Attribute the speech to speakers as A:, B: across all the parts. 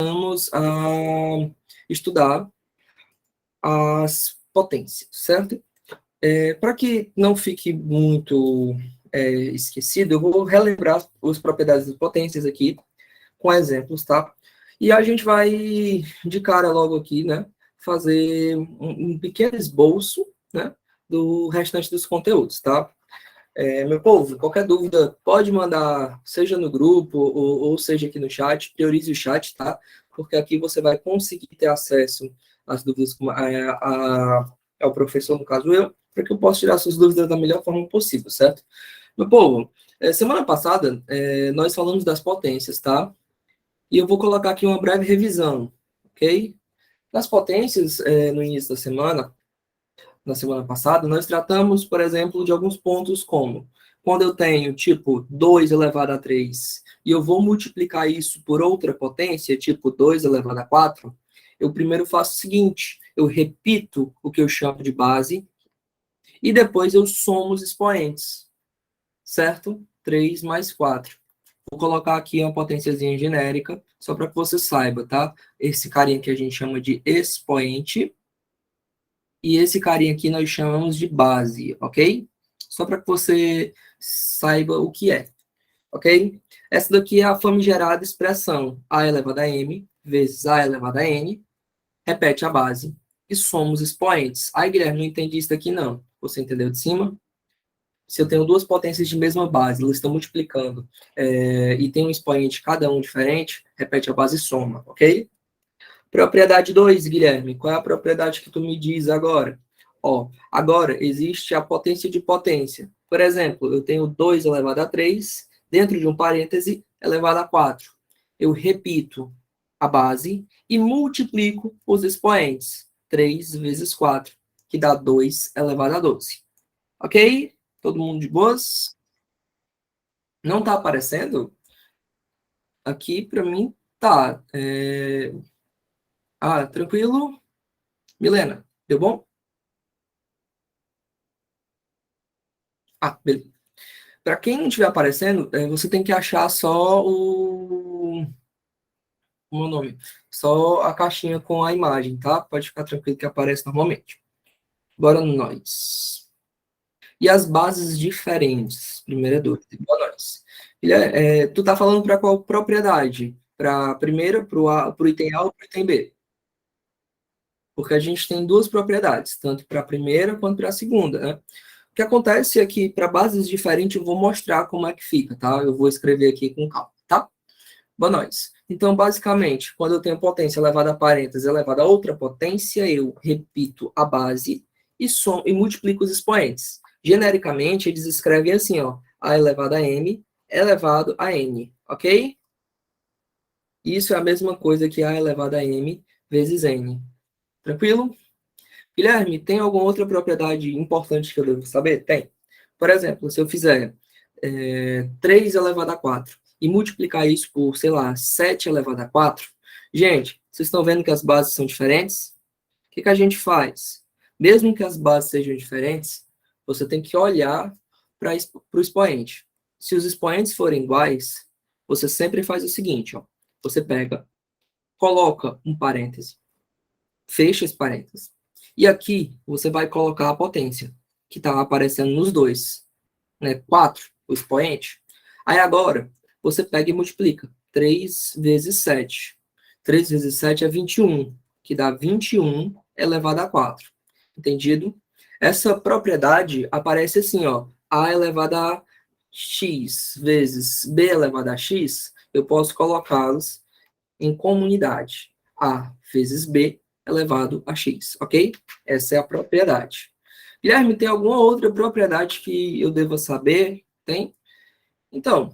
A: Vamos estudar as potências, certo? Para que não fique muito esquecido, eu vou relembrar as propriedades das potências aqui, com exemplos, tá? E a gente vai, de cara logo aqui, né, fazer um pequeno esboço, né, do restante dos conteúdos, tá? Meu povo, qualquer dúvida pode mandar, seja no grupo ou seja aqui no chat, priorize o chat, tá? Porque aqui você vai conseguir ter acesso às dúvidas ao professor, no caso eu, para que eu possa tirar suas dúvidas da melhor forma possível, certo? Meu povo, semana passada nós falamos das potências, tá? E eu vou colocar aqui uma breve revisão, ok? Nas potências, no início da semana, na semana passada, nós tratamos, por exemplo, de alguns pontos como quando eu tenho, tipo, 2 elevado a 3, e eu vou multiplicar isso por outra potência, tipo 2 elevado a 4, eu primeiro faço o seguinte, eu repito o que eu chamo de base, e depois eu somo os expoentes, certo? 3 mais 4. Vou colocar aqui uma potênciazinha genérica, só para que você saiba, tá? Esse carinha que a gente chama de expoente, e esse carinha aqui nós chamamos de base, ok? Só para que você saiba o que é, ok? Essa daqui é a famigerada expressão a elevado a m vezes a elevado a n, repete a base, e somos expoentes. Aí, Guilherme, não entendi isso daqui não. Você entendeu de cima? Se eu tenho duas potências de mesma base, elas estão multiplicando, e tem um expoente cada um diferente, repete a base e soma, ok? Propriedade 2, Guilherme. Qual é a propriedade que tu me diz agora? Ó, agora existe a potência de potência. Por exemplo, eu tenho 2 elevado a 3, dentro de um parêntese, elevado a 4. Eu repito a base e multiplico os expoentes. 3 vezes 4, que dá 2 elevado a 12. Ok? Todo mundo de boas? Não está aparecendo? Aqui, para mim, tá. Tranquilo? Milena, deu bom? Beleza. Para quem não estiver aparecendo, você tem que achar só o meu nome, só a caixinha com a imagem, tá? Pode ficar tranquilo que aparece normalmente. Bora nós. E as bases diferentes? Primeira dúvida. Bora nós. Tu tá falando para qual propriedade? Para a primeira, para o item A ou para o item B? Porque a gente tem duas propriedades, tanto para a primeira quanto para a segunda, né? O que acontece é que para bases diferentes eu vou mostrar como é que fica, tá? Eu vou escrever aqui com calma, tá? Boa noite. Então, basicamente, quando eu tenho potência elevada a parênteses elevada a outra potência, eu repito a base e multiplico os expoentes. Genericamente, eles escrevem assim, ó, a elevado a m elevado a n, ok? Isso é a mesma coisa que a elevado a m vezes n. Tranquilo? Guilherme, tem alguma outra propriedade importante que eu devo saber? Tem. Por exemplo, se eu fizer 3 elevado a 4 e multiplicar isso por, sei lá, 7 elevado a 4, gente, vocês estão vendo que as bases são diferentes? O que a gente faz? Mesmo que as bases sejam diferentes, você tem que olhar para o expoente. Se os expoentes forem iguais, você sempre faz o seguinte, ó, você pega, coloca um parêntese, fecha esse parênteses. E aqui você vai colocar a potência, que está aparecendo nos dois, né? 4, o expoente. Aí agora, você pega e multiplica. 3 vezes 7. 3 vezes 7 é 21, que dá 21 elevado a 4. Entendido? Essa propriedade aparece assim, ó. A elevado a x vezes b elevado a x, eu posso colocá-los em comunidade. A vezes B elevado a x, ok? Essa é a propriedade. Guilherme, tem alguma outra propriedade que eu deva saber? Tem? Então,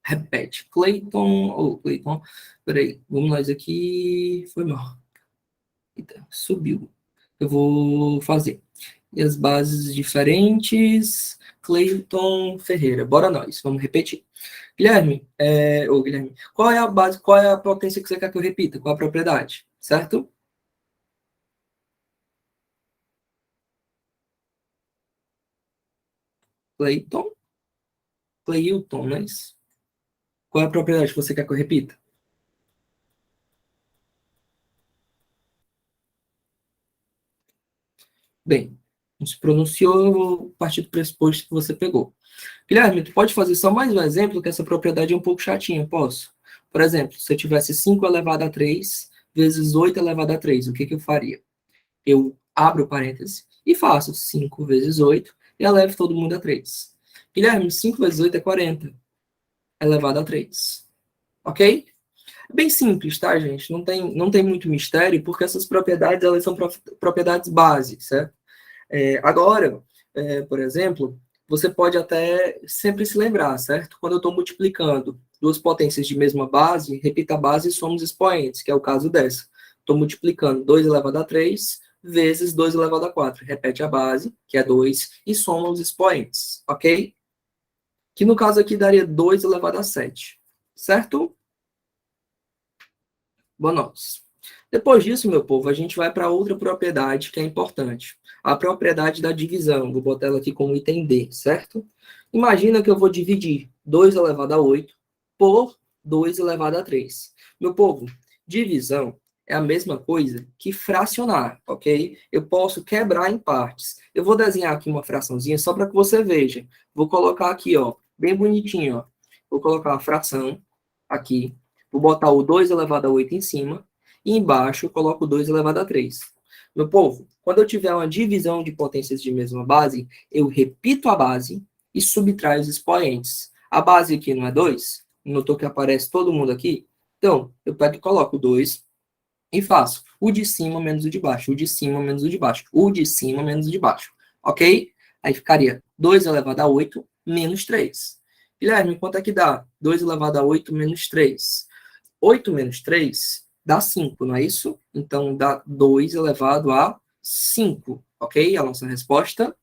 A: repete. Clayton, peraí, vamos nós aqui, foi mal. Eita, subiu. Eu vou fazer. E as bases diferentes, Clayton Ferreira. Bora nós, vamos repetir. Guilherme, qual é a base, qual é a potência que você quer que eu repita? Qual a propriedade? Certo? Clayton, Cleilton, não é isso? Qual é a propriedade que você quer que eu repita? Bem, não se pronunciou, eu vou partir do pressuposto que você pegou. Guilherme, tu pode fazer só mais um exemplo, que essa propriedade é um pouco chatinha, posso? Por exemplo, se eu tivesse 5 elevado a 3 vezes 8 elevado a 3, o que eu faria? Eu abro parênteses e faço 5 vezes 8 e elevo todo mundo a 3. Guilherme, 5 vezes 8 é 40, elevado a 3. Ok? É bem simples, tá, gente? Não tem muito mistério, porque essas propriedades, elas são propriedades básicas, certo? Agora, por exemplo, você pode até sempre se lembrar, certo? Quando eu estou multiplicando duas potências de mesma base, repita a base e somos expoentes, que é o caso dessa. Estou multiplicando 2 elevado a 3 vezes 2 elevado a 4. Repete a base, que é 2, e soma os expoentes, ok? Que no caso aqui daria 2 elevado a 7, certo? Boa noite. Depois disso, meu povo, a gente vai para outra propriedade que é importante. A propriedade da divisão. Vou botar ela aqui como item D, certo? Imagina que eu vou dividir 2 elevado a 8 por 2 elevado a 3. Meu povo, divisão é a mesma coisa que fracionar, ok? Eu posso quebrar em partes. Eu vou desenhar aqui uma fraçãozinha só para que você veja. Vou colocar aqui, ó, bem bonitinho, ó. Vou colocar a fração aqui. Vou botar o 2 elevado a 8 em cima. E embaixo eu coloco 2 elevado a 3. Meu povo, quando eu tiver uma divisão de potências de mesma base, eu repito a base e subtraio os expoentes. A base aqui não é 2? Notou que aparece todo mundo aqui? Então, eu pego e coloco 2 e faço o de cima menos o de baixo, o de cima menos o de baixo, o de cima menos o de baixo. Ok? Aí ficaria 2 elevado a 8 menos 3. Guilherme, quanto é que dá? 2 elevado a 8 menos 3. 8 menos 3 dá 5, não é isso? Então, dá 2 elevado a 5, ok? A nossa resposta.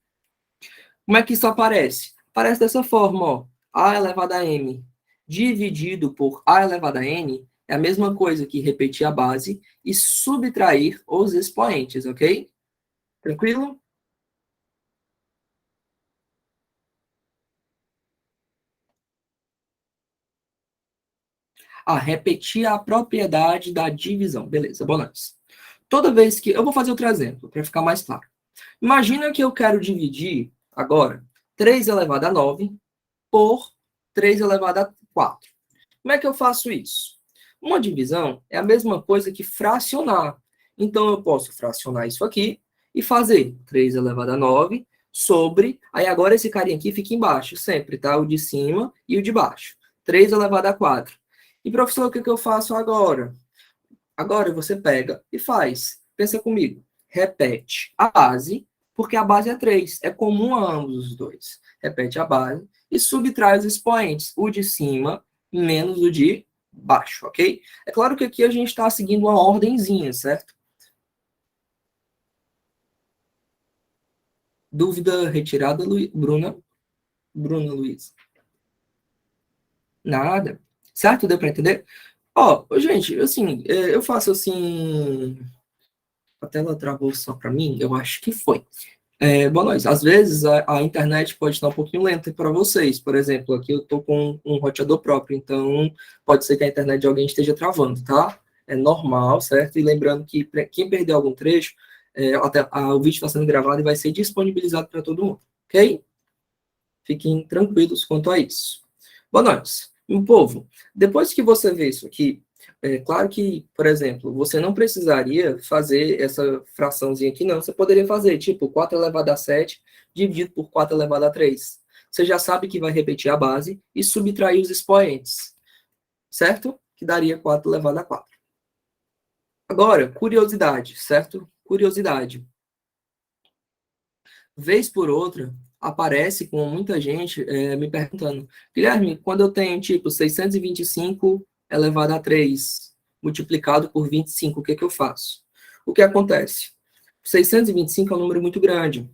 A: Como é que isso aparece? Aparece dessa forma, ó. A elevado a m dividido por a elevado a n é a mesma coisa que repetir a base e subtrair os expoentes, ok? Tranquilo? Repetir a propriedade da divisão. Beleza, boas. Toda vez que... Eu vou fazer outro exemplo, para ficar mais claro. Imagina que eu quero dividir, agora, 3 elevado a 9 por 3 elevado a 4. Como é que eu faço isso? Uma divisão é a mesma coisa que fracionar. Então, eu posso fracionar isso aqui e fazer 3 elevado a 9 sobre... Aí, agora, esse carinha aqui fica embaixo, sempre, tá? O de cima e o de baixo. 3 elevado a 4. E, professor, o que eu faço agora? Agora, você pega e faz. Pensa comigo. Repete a base, porque a base é 3. É comum a ambos os dois. Repete a base e subtrai os expoentes. O de cima menos o de baixo, ok? É claro que aqui a gente está seguindo uma ordenzinha, certo? Dúvida retirada, Bruna? Bruna Luiz. Nada. Certo? Deu para entender? Ó, gente, assim, eu faço assim... A tela travou só para mim? Eu acho que foi. Boa noite. Às vezes a internet pode estar um pouquinho lenta para vocês. Por exemplo, aqui eu estou com um roteador próprio, então pode ser que a internet de alguém esteja travando, tá? É normal, certo? E lembrando que quem perdeu algum trecho, o vídeo está sendo gravado e vai ser disponibilizado para todo mundo, ok? Fiquem tranquilos quanto a isso. Boa noite. Meu povo, depois que você vê isso aqui, é claro que, por exemplo, você não precisaria fazer essa fraçãozinha aqui, não. Você poderia fazer, tipo, 4 elevado a 7 dividido por 4 elevado a 3. Você já sabe que vai repetir a base e subtrair os expoentes, certo? Que daria 4 elevado a 4. Agora, curiosidade, certo? Curiosidade. Vez por outra, aparece com muita gente me perguntando, Guilherme, quando eu tenho, tipo, 625 elevado a 3 multiplicado por 25, o que eu faço? O que acontece? 625 é um número muito grande.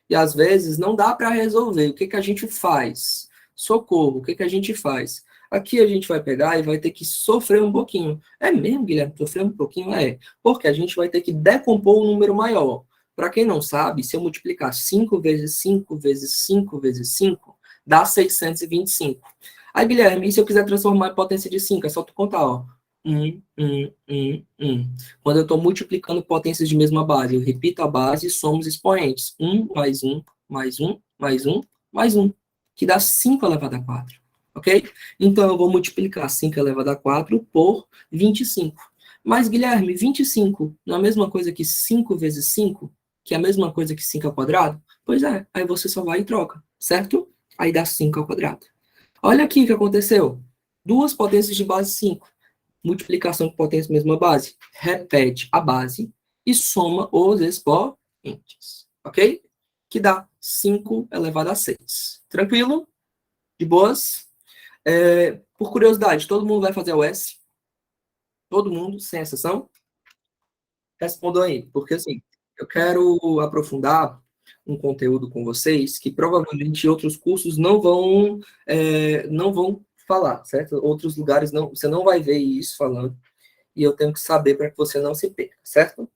A: E, às vezes, não dá para resolver. O que a gente faz? Socorro, o que a gente faz? Aqui a gente vai pegar e vai ter que sofrer um pouquinho. É mesmo, Guilherme? Sofrer um pouquinho? É. Porque a gente vai ter que decompor um número maior. Para quem não sabe, se eu multiplicar 5 vezes 5 vezes 5 vezes 5, dá 625. Aí, Guilherme, e se eu quiser transformar em potência de 5? É só tu contar, ó. 1. Quando eu estou multiplicando potências de mesma base, eu repito a base e somo os expoentes. 1 mais 1, mais 1, mais 1, mais 1, que dá 5 elevado a 4. Ok? Então, eu vou multiplicar 5 elevado a 4 por 25. Mas, Guilherme, 25 não é a mesma coisa que 5 vezes 5? Que é a mesma coisa que 5 ao quadrado? Pois é, aí você só vai e troca, certo? Aí dá 5 ao quadrado. Olha aqui o que aconteceu. Duas potências de base 5. Multiplicação de potência mesma base. Repete a base e soma os expoentes. Ok? Que dá 5 elevado a 6. Tranquilo? De boas? Por curiosidade, todo mundo vai fazer o S? Todo mundo, sem exceção? Respondam aí, porque assim, eu quero aprofundar um conteúdo com vocês que provavelmente outros cursos não vão falar, certo? Outros lugares você não vai ver isso falando, e eu tenho que saber para que você não se perca, certo?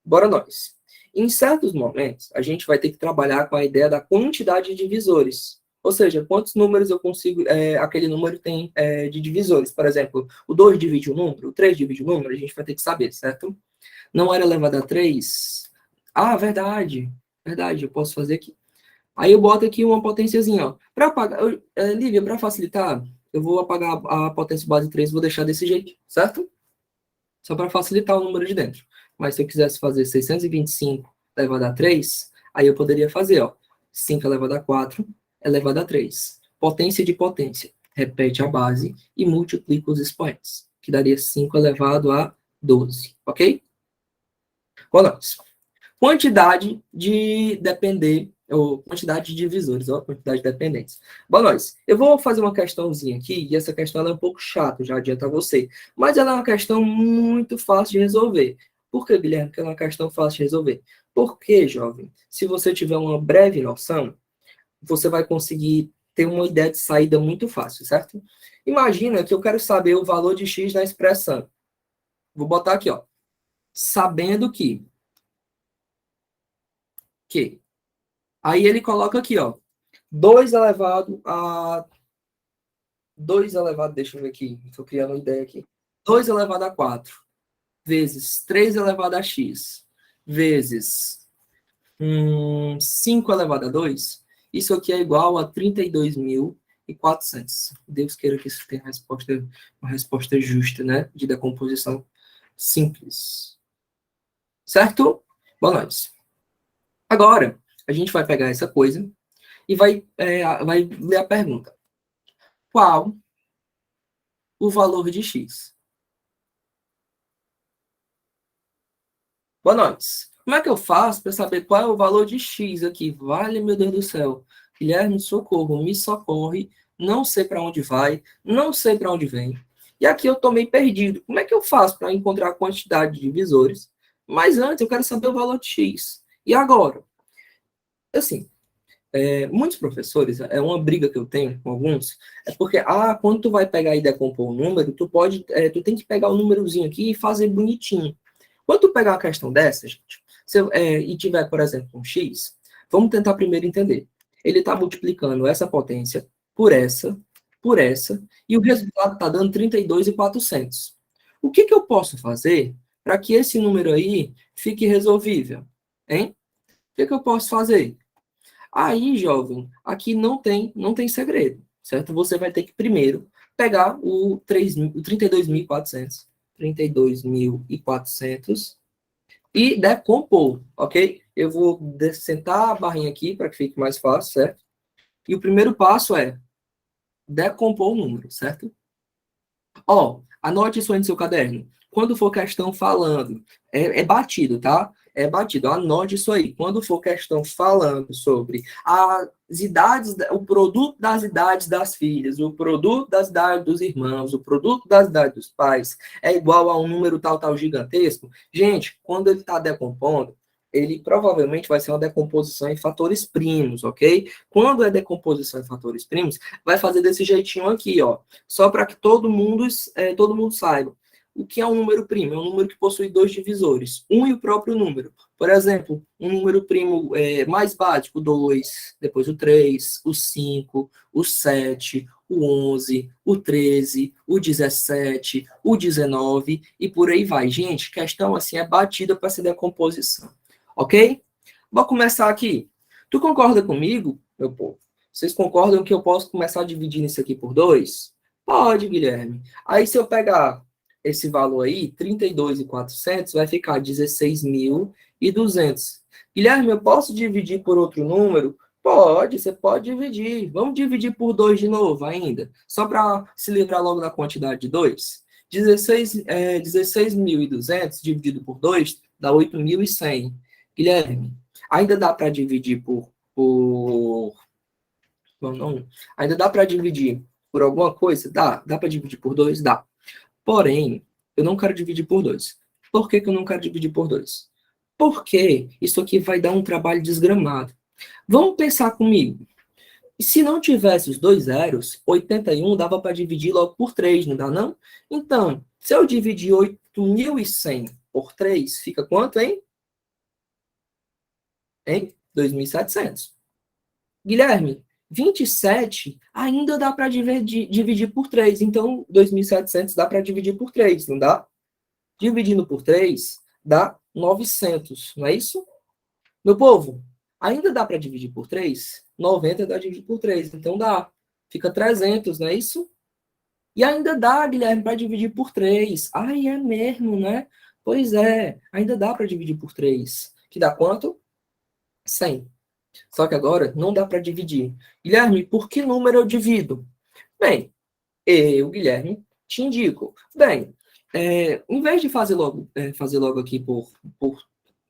A: Bora nós. Em certos momentos, a gente vai ter que trabalhar com a ideia da quantidade de divisores. Ou seja, quantos números eu consigo, aquele número tem de divisores. Por exemplo, o 2 divide o número, o 3 divide o número, a gente vai ter que saber, certo? Não era elevado a 3? Ah, verdade. Verdade, eu posso fazer aqui. Aí eu boto aqui uma potênciazinha, ó. Para apagar, Lívia, para facilitar, eu vou apagar a potência base 3 e vou deixar desse jeito, certo? Só para facilitar o número de dentro. Mas se eu quisesse fazer 625 elevado a 3, aí eu poderia fazer, ó, 5 elevado a 4 elevado a 3. Potência de potência. Repete a base e multiplica os expoentes, que daria 5 elevado a 12, ok? Vamos. Quantidade de depender, ou quantidade de divisores, ó, quantidade de dependentes. Bom, nós, eu vou fazer uma questãozinha aqui, e essa questão ela é um pouco chata, já adianto a você, mas ela é uma questão muito fácil de resolver. Por que, Guilherme, que ela é uma questão fácil de resolver? Porque, jovem, se você tiver uma breve noção, você vai conseguir ter uma ideia de saída muito fácil, certo? Imagina que eu quero saber o valor de x na expressão. Vou botar aqui, ó. Sabendo que aí ele coloca aqui, ó, 2 elevado a... 2 elevado, deixa eu ver aqui, estou criando uma ideia aqui. 2 elevado a 4, vezes 3 elevado a x, vezes 5 elevado a 2, isso aqui é igual a 32.400. Deus queira que isso tenha uma resposta justa, né? De decomposição simples. Certo? Boa noite. Agora, a gente vai pegar essa coisa e vai ler a pergunta. Qual o valor de x? Boa noite. Como é que eu faço para saber qual é o valor de x aqui? Vale, meu Deus do céu. Guilherme, socorro, me socorre. Não sei para onde vai, não sei para onde vem. E aqui eu estou meio perdido. Como é que eu faço para encontrar a quantidade de divisores? Mas antes eu quero saber o valor de x. E agora? Assim, muitos professores, é uma briga que eu tenho com alguns, é porque, quando tu vai pegar e decompor o número, tu tem que pegar o númerozinho aqui e fazer bonitinho. Quando tu pegar uma questão dessa, gente, e tiver, por exemplo, um x, vamos tentar primeiro entender. Ele está multiplicando essa potência por essa, e o resultado está dando 32.400. O que eu posso fazer para que esse número aí fique resolvível? Hein? O que eu posso fazer? Aí, jovem, aqui não tem segredo, certo? Você vai ter que primeiro pegar o 32.400, 32.400 e decompor, ok? Eu vou sentar a barrinha aqui para que fique mais fácil, certo? E o primeiro passo é decompor o número, certo? Ó, anote isso aí no seu caderno. Quando for questão falando, é batido, tá? É batido. Anote isso aí. Quando for questão falando sobre as idades, o produto das idades das filhas, o produto das idades dos irmãos, o produto das idades dos pais, é igual a um número tal gigantesco. Gente, quando ele está decompondo, ele provavelmente vai ser uma decomposição em fatores primos, ok? Quando é decomposição em fatores primos, vai fazer desse jeitinho aqui, ó. Só para que todo mundo saiba. O que é um número primo? É um número que possui dois divisores, um e o próprio número. Por exemplo, um número primo mais básico, 2, depois o 3, o 5, o 7, o 11, o 13, o 17, o 19 e por aí vai. Gente, questão assim é batida para essa decomposição, ok? Vou começar aqui. Tu concorda comigo, meu povo? Vocês concordam que eu posso começar dividindo isso aqui por 2? Pode, Guilherme. Aí, se eu pegar esse valor aí, 32.400, vai ficar 16.200. Guilherme, eu posso dividir por outro número? Pode, você pode dividir. Vamos dividir por 2 de novo ainda, só para se livrar logo da quantidade de 2. 16.200 dividido por 2 dá 8.100. Guilherme, ainda dá para dividir não, ainda dá para dividir por alguma coisa? Dá para dividir por 2? Dá. Porém, eu não quero dividir por 2. Por que eu não quero dividir por 2? Porque isso aqui vai dar um trabalho desgramado. Vamos pensar comigo. E se não tivesse os dois zeros, 81 dava para dividir logo por 3, não dá não? Então, se eu dividir 8.100 por 3, fica quanto, hein? 2.700. Guilherme, 27 ainda dá para dividir por 3. Então, 2.700 dá para dividir por 3, não dá? Dividindo por 3 dá 900, não é isso? Meu povo, ainda dá para dividir por 3? 90 dá para dividir por 3, então dá. Fica 300, não é isso? E ainda dá, Guilherme, para dividir por 3. Ai, é mesmo, né? Pois é, ainda dá para dividir por 3. Que dá quanto? 100. Só que agora não dá para dividir. Guilherme, por que número eu divido? Bem, eu, Guilherme, te indico. Bem, em vez de fazer logo aqui por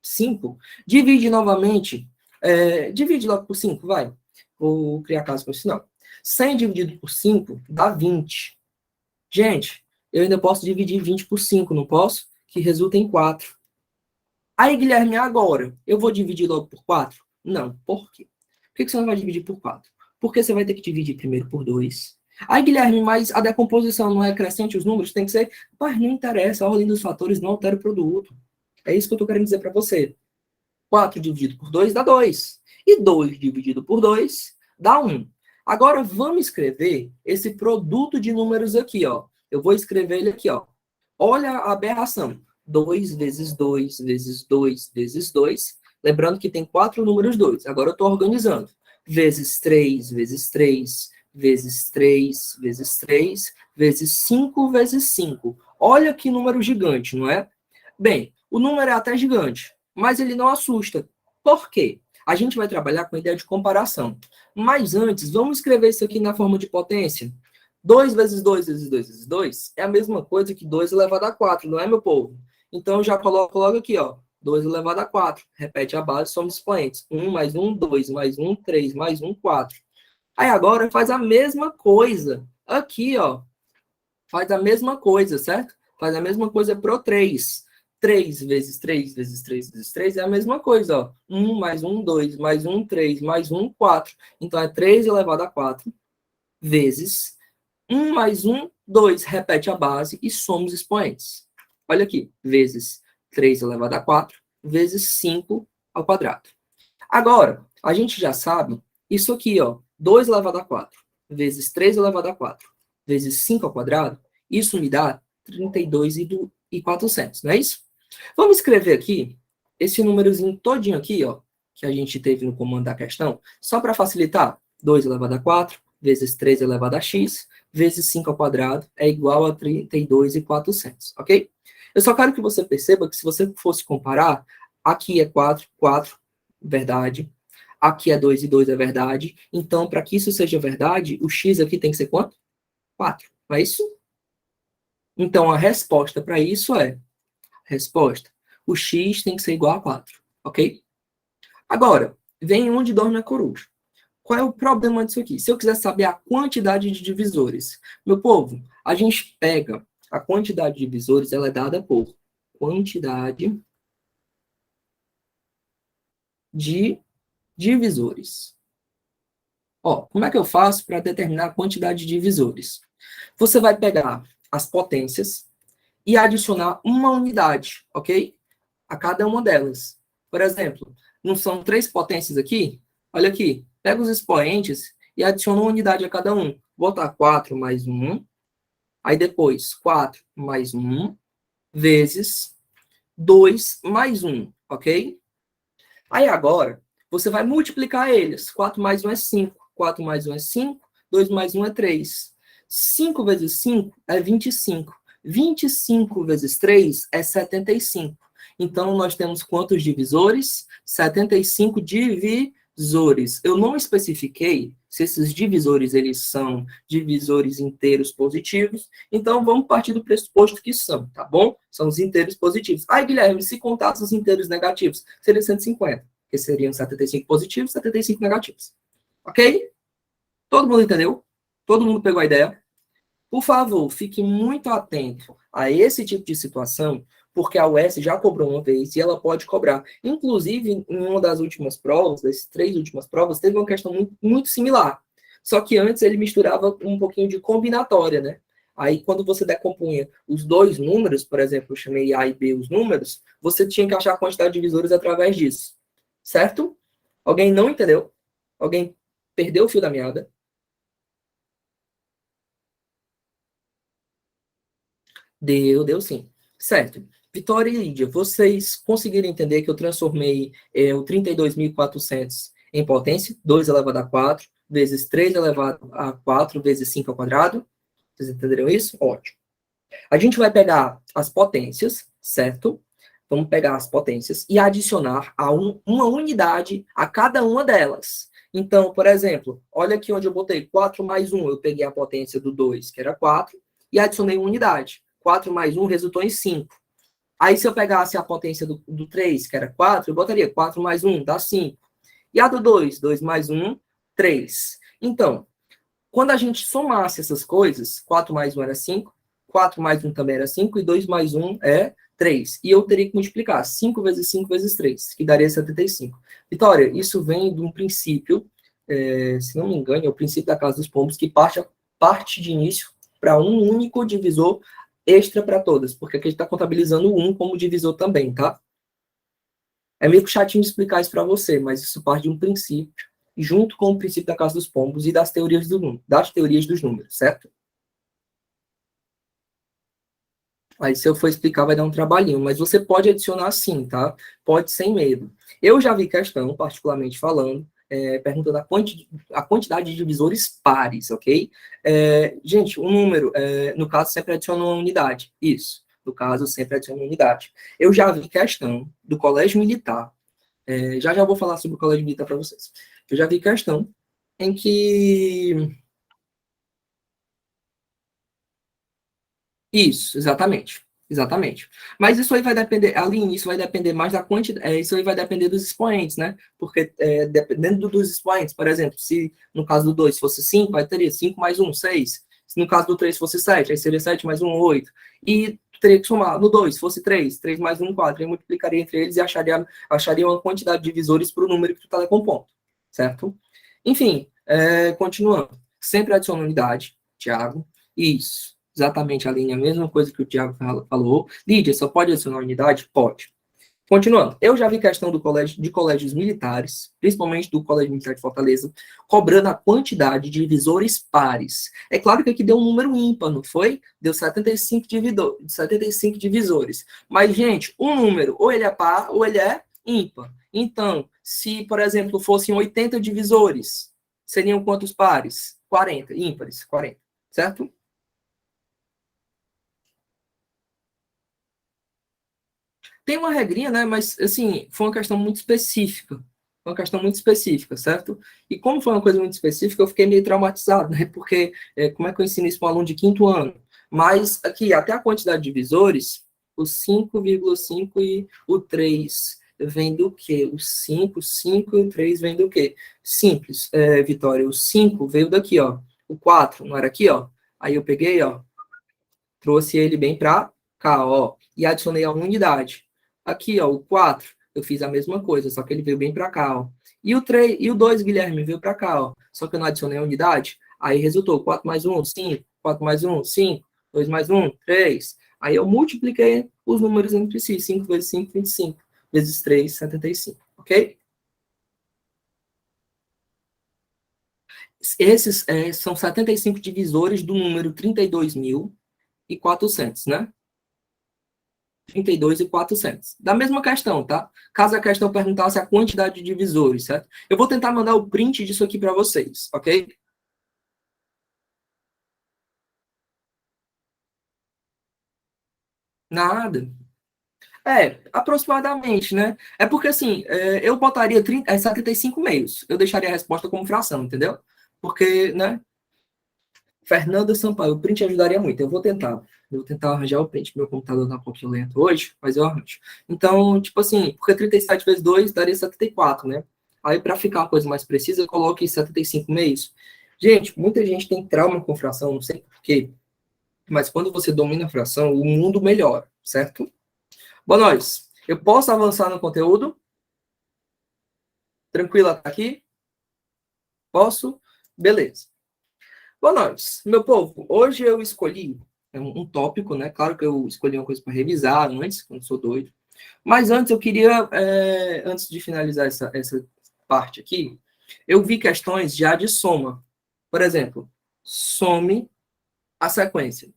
A: 5, divide novamente. Divide logo por 5, vai. Vou criar caso com isso, não. 100 dividido por 5 dá 20. Gente, eu ainda posso dividir 20 por 5, não posso? Que resulta em 4. Aí, Guilherme, agora, eu vou dividir logo por 4? Não. Por quê? Por que você não vai dividir por 4? Porque você vai ter que dividir primeiro por 2. Aí, Guilherme, mas a decomposição não é crescente, os números tem que ser... Mas não interessa, a ordem dos fatores não altera o produto. É isso que eu estou querendo dizer para você. 4 dividido por 2 dá 2. E 2 dividido por 2 dá 1. Agora, vamos escrever esse produto de números aqui, ó. Eu vou escrever ele aqui, ó. Olha a aberração. 2 vezes 2 vezes 2 vezes 2. Lembrando que tem 4 números 2. Agora eu estou organizando. Vezes 3 vezes 3 vezes 3 vezes 3 vezes 5 vezes 5. Olha que número gigante, não é? Bem, o número é até gigante, mas ele não assusta. Por quê? A gente vai trabalhar com a ideia de comparação. Mas antes, vamos escrever isso aqui na forma de potência. 2 vezes 2 vezes 2 vezes 2 é a mesma coisa que 2 elevado a 4, não é, meu povo? Então, já coloco logo aqui, ó. 2 elevado a 4. Repete a base, somos expoentes. 1 mais 1, 2 mais 1, 3 mais 1, 4. Aí agora faz a mesma coisa. Aqui, ó. Faz a mesma coisa, certo? Faz a mesma coisa pro 3. 3 vezes 3 vezes 3 vezes 3 é a mesma coisa, ó. 1 mais 1, 2 mais 1, 3 mais 1, 4. Então, é 3 elevado a 4 vezes 1 mais 1, 2. Repete a base e somos expoentes. Olha aqui. Vezes 3 elevado a 4 vezes 5 ao quadrado. Agora, a gente já sabe isso aqui, ó. 2 elevado a 4 vezes 3 elevado a 4 vezes 5 ao quadrado. Isso me dá 32.400, não é isso? Vamos escrever aqui esse númerozinho todinho aqui, ó, que a gente teve no comando da questão, só para facilitar. 2 elevado a 4 vezes 3 elevado a x vezes 5 ao quadrado é igual a 32.400, ok? Eu só quero que você perceba que se você fosse comparar, aqui é 4, 4, verdade. Aqui é 2 e 2 é verdade. Então, para que isso seja verdade, o x aqui tem que ser quanto? 4, não é isso? Então, a resposta para isso é, resposta, o x tem que ser igual a 4, ok? Agora, vem onde dorme a coruja. Qual é o problema disso aqui? Se eu quiser saber a quantidade de divisores, meu povo, a gente pega a quantidade de divisores, ela é dada por quantidade de divisores. Ó, como é que eu faço para determinar a quantidade de divisores? Você vai pegar as potências e adicionar uma unidade, ok? A cada uma delas. Por exemplo, não são 3 potências aqui? Olha aqui, pega os expoentes e adiciona uma unidade a cada um. Vou botar 4 mais 1, aí depois 4 mais 1, vezes 2 mais 1, ok? Aí agora, você vai multiplicar eles. 4 mais 1 é 5. 4 mais 1 é 5. 2 mais 1 é 3. 5 vezes 5 é 25. 25 vezes 3 é 75. Então, nós temos quantos divisores? 75 divisores. Eu não especifiquei se esses divisores eles são divisores inteiros positivos. Então, vamos partir do pressuposto que são, tá bom? São os inteiros positivos. Aí, Guilherme, se contasse os inteiros negativos, seria 150, que seriam 75 positivos e 75 negativos. Ok? Todo mundo entendeu? Todo mundo pegou a ideia? Por favor, fique muito atento a esse tipo de situação, porque a UES já cobrou uma vez e ela pode cobrar. Inclusive, em uma das últimas provas, das 3 últimas provas, teve uma questão muito, muito similar. Só que antes ele misturava um pouquinho de combinatória, né? Aí, quando você decompunha os dois números, por exemplo, eu chamei A e B os números, você tinha que achar a quantidade de divisores através disso. Certo? Alguém não entendeu? Alguém perdeu o fio da meada? Deu sim. Certo. Vitória e Lídia, vocês conseguiram entender que eu transformei o 32.400 em potência? 2 elevado a 4, vezes 3 elevado a 4, vezes 5 ao quadrado? Vocês entenderam isso? Ótimo. A gente vai pegar as potências, certo? Vamos pegar as potências e adicionar uma unidade a cada uma delas. Então, por exemplo, olha aqui onde eu botei 4 mais 1. Eu peguei a potência do 2, que era 4, e adicionei uma unidade. 4 mais 1 resultou em 5. Aí, se eu pegasse a potência do 3, que era 4, eu botaria 4 mais 1, dá 5. E a do 2, 2 mais 1, 3. Então, quando a gente somasse essas coisas, 4 mais 1 era 5, 4 mais 1 também era 5, e 2 mais 1 é 3. E eu teria que multiplicar 5 vezes 5 vezes 3, que daria 75. Vitória, isso vem de um princípio, se não me engano, é o princípio da casa dos pombos, que parte de início para um único divisor extra para todas, porque aqui a gente está contabilizando o 1 como divisor também, tá? É meio chatinho de explicar isso para você, mas isso parte de um princípio, junto com o princípio da casa dos pombos e das teorias dos números, certo? Aí, se eu for explicar, vai dar um trabalhinho, mas você pode adicionar sim, tá? Pode sem medo. Eu já vi questão, particularmente falando, perguntando a quantidade de divisores pares, ok? Gente, um número, no caso, sempre adiciona uma unidade. Isso. No caso, sempre adiciona uma unidade. Eu já vi questão do colégio militar. Já vou falar sobre o colégio militar para vocês. Eu já vi questão em que isso, exatamente. Exatamente. Mas isso aí vai depender, Aline, isso vai depender mais da quantidade, isso aí vai depender dos expoentes, né? Porque dependendo dos expoentes, por exemplo, se no caso do 2 fosse 5, vai ter 5 mais 1, 6. Se no caso do 3 fosse 7, aí seria 7 mais 1, 8. E teria que somar. No 2 fosse 3, 3 mais 1, 4. Aí multiplicaria entre eles e acharia uma quantidade de divisores para o número que tu está decompondo. Certo? Enfim, continuando. Sempre adiciona unidade, Thiago. Isso. Exatamente, Aline, a mesma coisa que o Tiago falou. Lídia, só pode adicionar unidade? Pode. Continuando, eu já vi questão de colégios militares, principalmente do Colégio Militar de Fortaleza, cobrando a quantidade de divisores pares. É claro que aqui deu um número ímpar, não foi? Deu 75 divisores. Mas, gente, um número, ou ele é par, ou ele é ímpar. Então, se, por exemplo, fossem 80 divisores, seriam quantos pares? 40, ímpares, 40, certo? Tem uma regrinha, né? Mas, assim, foi uma questão muito específica. Foi uma questão muito específica, certo? E como foi uma coisa muito específica, eu fiquei meio traumatizado, né? Porque como é que eu ensino isso para um aluno de quinto ano? Mas, aqui, até a quantidade de visores, o 5,5 e o 3 vem do quê? O 5 e o 3 vem do quê? Simples, Vitória. O 5 veio daqui, ó. O 4 não era aqui, ó. Aí eu peguei, ó, trouxe ele bem para cá, ó, e adicionei a unidade. Aqui, ó, o 4, eu fiz a mesma coisa, só que ele veio bem para cá, ó. E o 3, e o 2, Guilherme, veio para cá, ó. Só que eu não adicionei a unidade. Aí resultou 4 mais 1, 5, 4 mais 1, 5, 2 mais 1, 3. Aí eu multipliquei os números entre si. 5 vezes 5, 25. Vezes 3, 75. Ok? Esses são 75 divisores do número 32.400, né? 32.400. Da mesma questão, tá? Caso a questão perguntasse a quantidade de divisores, certo? Eu vou tentar mandar o print disso aqui para vocês, ok? Nada. Aproximadamente, né? É porque, assim, eu botaria 75 meios. Eu deixaria a resposta como fração, entendeu? Porque, né? Fernanda Sampaio, o print ajudaria muito. Eu vou tentar arranjar o print. Meu computador tá um pouquinho lento hoje, mas eu arranjo. Então, tipo assim, porque 37 vezes 2 daria 74, né? Aí, para ficar uma coisa mais precisa, eu coloco 75 meios. Gente, muita gente tem trauma com fração, não sei por quê, mas quando você domina a fração, o mundo melhora, certo? Bom, nós, eu posso avançar no conteúdo? Tranquila tá aqui? Posso? Beleza. Boa noite, meu povo. Hoje eu escolhi um tópico, né? Claro que eu escolhi uma coisa para revisar antes, quando sou doido. Mas antes eu queria, antes de finalizar essa parte aqui, eu vi questões já de soma. Por exemplo, some a sequência.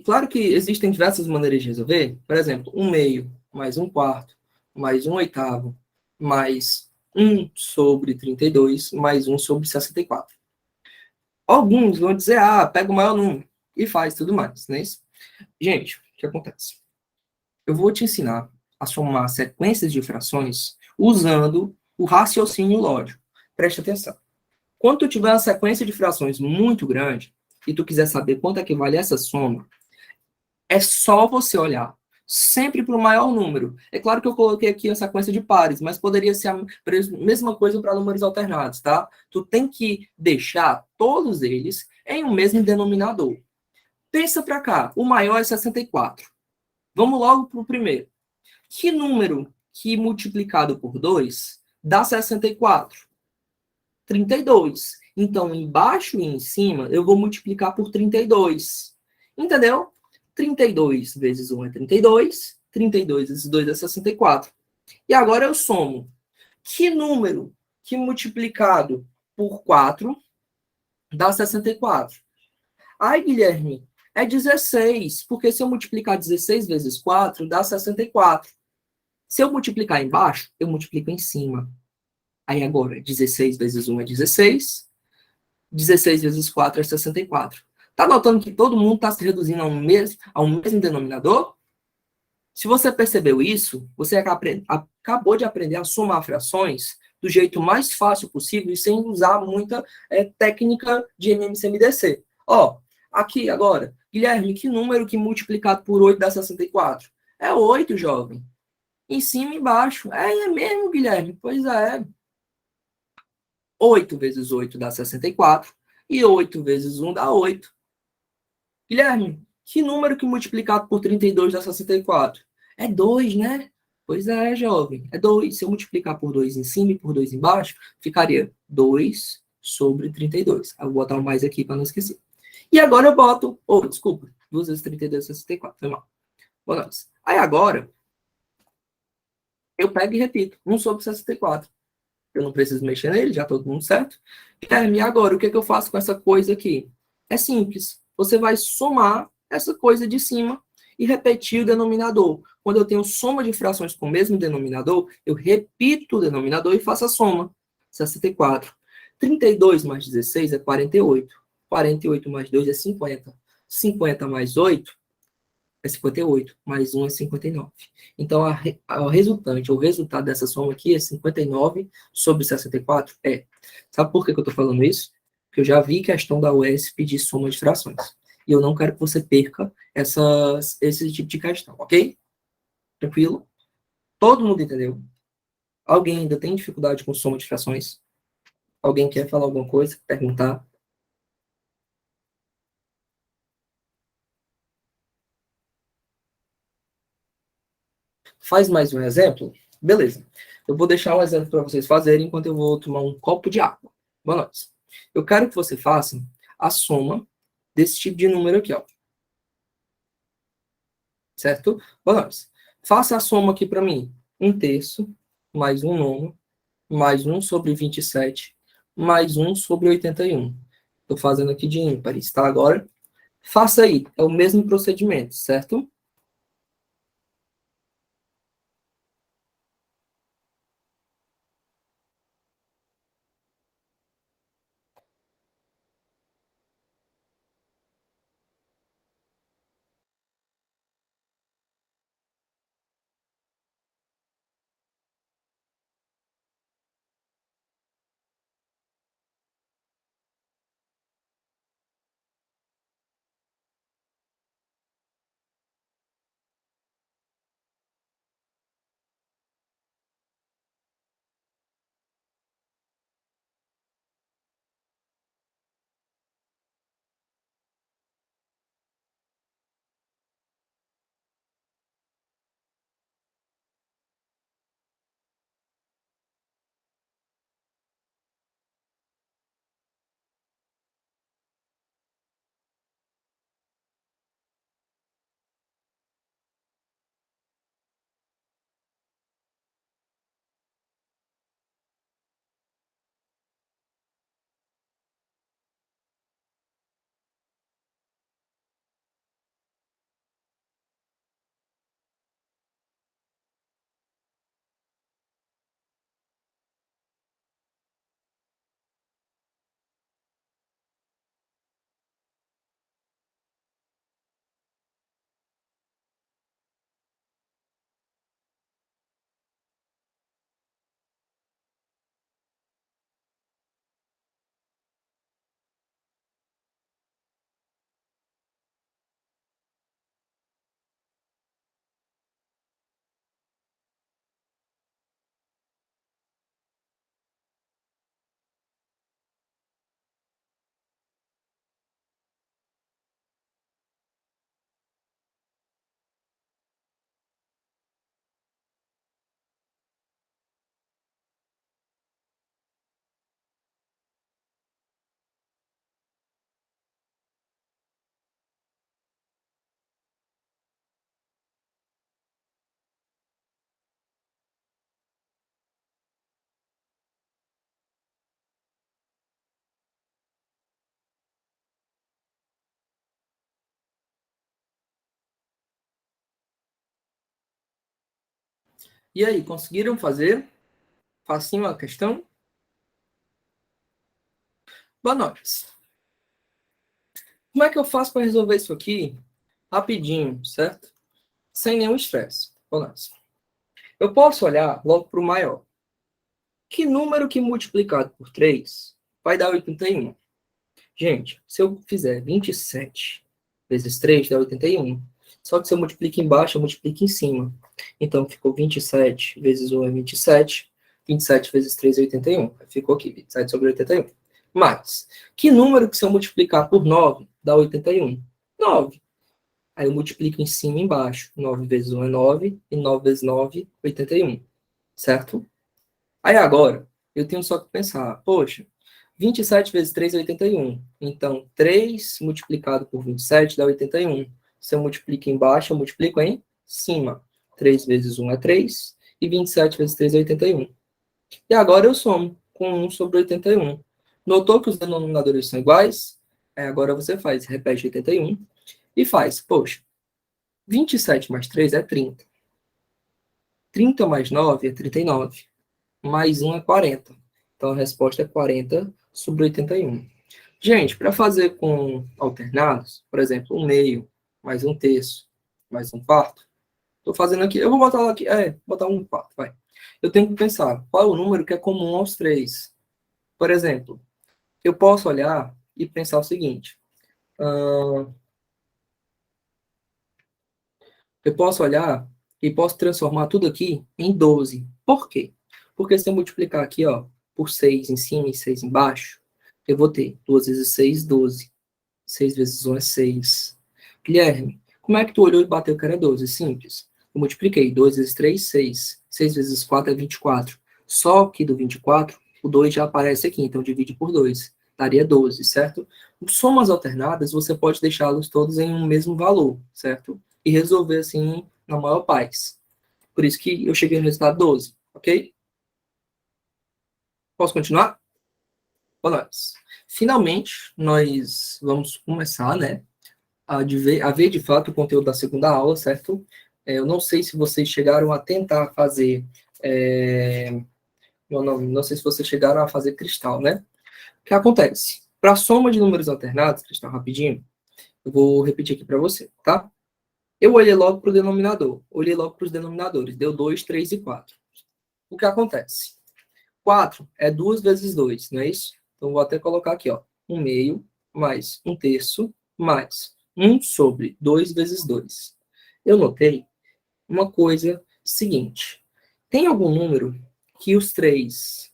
A: Claro que existem diversas maneiras de resolver. Por exemplo, um meio, mais um quarto, mais um oitavo, mais um sobre 32, mais um sobre 64. Alguns vão dizer, pega o maior número e faz tudo mais, não é isso? Gente, o que acontece? Eu vou te ensinar a somar sequências de frações usando o raciocínio lógico. Preste atenção. Quando tu tiver uma sequência de frações muito grande e tu quiser saber quanto é que vale essa soma, é só você olhar sempre para o maior número. É claro que eu coloquei aqui a sequência de pares, mas poderia ser a mesma coisa para números alternados, tá? Tu tem que deixar todos eles em um mesmo denominador. Pensa para cá, o maior é 64. Vamos logo para o primeiro. Que número que multiplicado por 2 dá 64? 32. Então, embaixo e em cima, eu vou multiplicar por 32. Entendeu? 32 vezes 1 é 32. 32 vezes 2 é 64. E agora eu somo. Que número que multiplicado por 4 dá 64? Ai, Guilherme, é 16. Porque se eu multiplicar 16 vezes 4, dá 64. Se eu multiplicar embaixo, eu multiplico em cima. Aí agora, 16 vezes 1 é 16. 16 vezes 4 é 64. Tá notando que todo mundo está se reduzindo ao mesmo denominador? Se você percebeu isso, você acabou de aprender a somar frações do jeito mais fácil possível e sem usar muita técnica de MMCMDC. Ó, aqui agora, Guilherme, que número que multiplicado por 8 dá 64? É 8, jovem. Em cima e embaixo. É mesmo, Guilherme? Pois é. 8 vezes 8 dá 64 e 8 vezes 1 dá 8. Guilherme, que número que multiplicado por 32 dá 64? É 2, né? Pois é, jovem. É 2. Se eu multiplicar por 2 em cima e por 2 embaixo, ficaria 2 sobre 32. Eu vou botar um mais aqui para não esquecer. E agora eu boto... desculpa. 2 vezes 32 é 64. Foi mal. Bom, aí agora, eu pego e repito. 1 sobre 64. Eu não preciso mexer nele, já todo mundo certo. E agora, o que, eu faço com essa coisa aqui? É simples. Você vai somar essa coisa de cima e repetir o denominador. Quando eu tenho soma de frações com o mesmo denominador, eu repito o denominador e faço a soma. 64. 32 mais 16 é 48. 48 mais 2 é 50. 50 mais 8 é 58, mais 1 é 59. Então, a resultante, o resultado dessa soma aqui é 59 sobre 64? Sabe por que eu estou falando isso? Porque eu já vi questão da UES pedir soma de frações. E eu não quero que você perca esse tipo de questão, ok? Tranquilo? Todo mundo entendeu? Alguém ainda tem dificuldade com soma de frações? Alguém quer falar alguma coisa? Perguntar? Faz mais um exemplo? Beleza. Eu vou deixar um exemplo para vocês fazerem enquanto eu vou tomar um copo de água. Boa noite. Eu quero que você faça a soma desse tipo de número aqui, ó. Certo? Boa noite. Faça a soma aqui para mim. 1/3 mais 1/9 mais 1 sobre 27 mais 1 sobre 81. Estou fazendo aqui de ímpares, tá? Agora, faça aí. É o mesmo procedimento, certo? E aí, conseguiram fazer? Facinho a questão? Boa noite. Como é que eu faço para resolver isso aqui rapidinho, certo? Sem nenhum estresse. Boa noite. Eu posso olhar logo para o maior. Que número que multiplicado por 3 vai dar 81? Gente, se eu fizer 27 vezes 3 dá 81. Só que se eu multiplico embaixo, eu multiplico em cima. Então, ficou 27 vezes 1 é 27. 27 vezes 3 é 81. Ficou aqui, 27 sobre 81. Mas, que número que se eu multiplicar por 9 dá 81? 9. Aí eu multiplico em cima e embaixo. 9 vezes 1 é 9. E 9 vezes 9, 81. Certo? Aí agora, eu tenho só que pensar, poxa, 27 vezes 3 é 81. Então, 3 multiplicado por 27 dá 81. Se eu multiplico embaixo, eu multiplico em cima. 3 vezes 1 é 3, e 27 vezes 3 é 81. E agora eu somo com 1 sobre 81. Notou que os denominadores são iguais? Aí agora você faz, repete 81 e faz, poxa, 27 mais 3 é 30. 30 mais 9 é 39. Mais 1 é 40. Então a resposta é 40 sobre 81. Gente, para fazer com alternados, por exemplo, 1/2, mais 1/3, mais 1/4, estou fazendo aqui, eu vou botar lá aqui, botar 1/4, vai. Eu tenho que pensar qual é o número que é comum aos três. Por exemplo, eu posso olhar e pensar o seguinte, eu posso olhar e posso transformar tudo aqui em 12. Por quê? Porque se eu multiplicar aqui, ó, por 6 em cima e 6 embaixo, eu vou ter 2 vezes 6, 12. 6 vezes 1 é 6. Guilherme, como é que tu olhou e bateu que era 12? Simples. Eu multipliquei 2 vezes 3, 6. 6 vezes 4 é 24. Só que do 24, O 2 já aparece aqui, então divide por 2. Daria 12, certo? Somas alternadas, você pode deixá-los todos em um mesmo valor, certo? E resolver assim na maior paz. Por isso que eu cheguei no resultado 12, ok? Posso continuar? Bom, nós. Finalmente, nós vamos começar, né, a ver de fato o conteúdo da segunda aula, certo? Eu não sei se vocês chegaram a tentar fazer, não sei se vocês chegaram a fazer cristal, né? O que acontece? Para a soma de números alternados, cristal rapidinho, eu vou repetir aqui para você, tá? Eu olhei logo para o denominador, olhei logo para os denominadores, deu 2, 3 e 4. O que acontece? 4 é 2 vezes 2, não é isso? Então, vou até colocar aqui, ó, 1 meio mais 1 terço mais 1 sobre 2 vezes 2. Eu notei uma coisa seguinte. Tem algum número que os três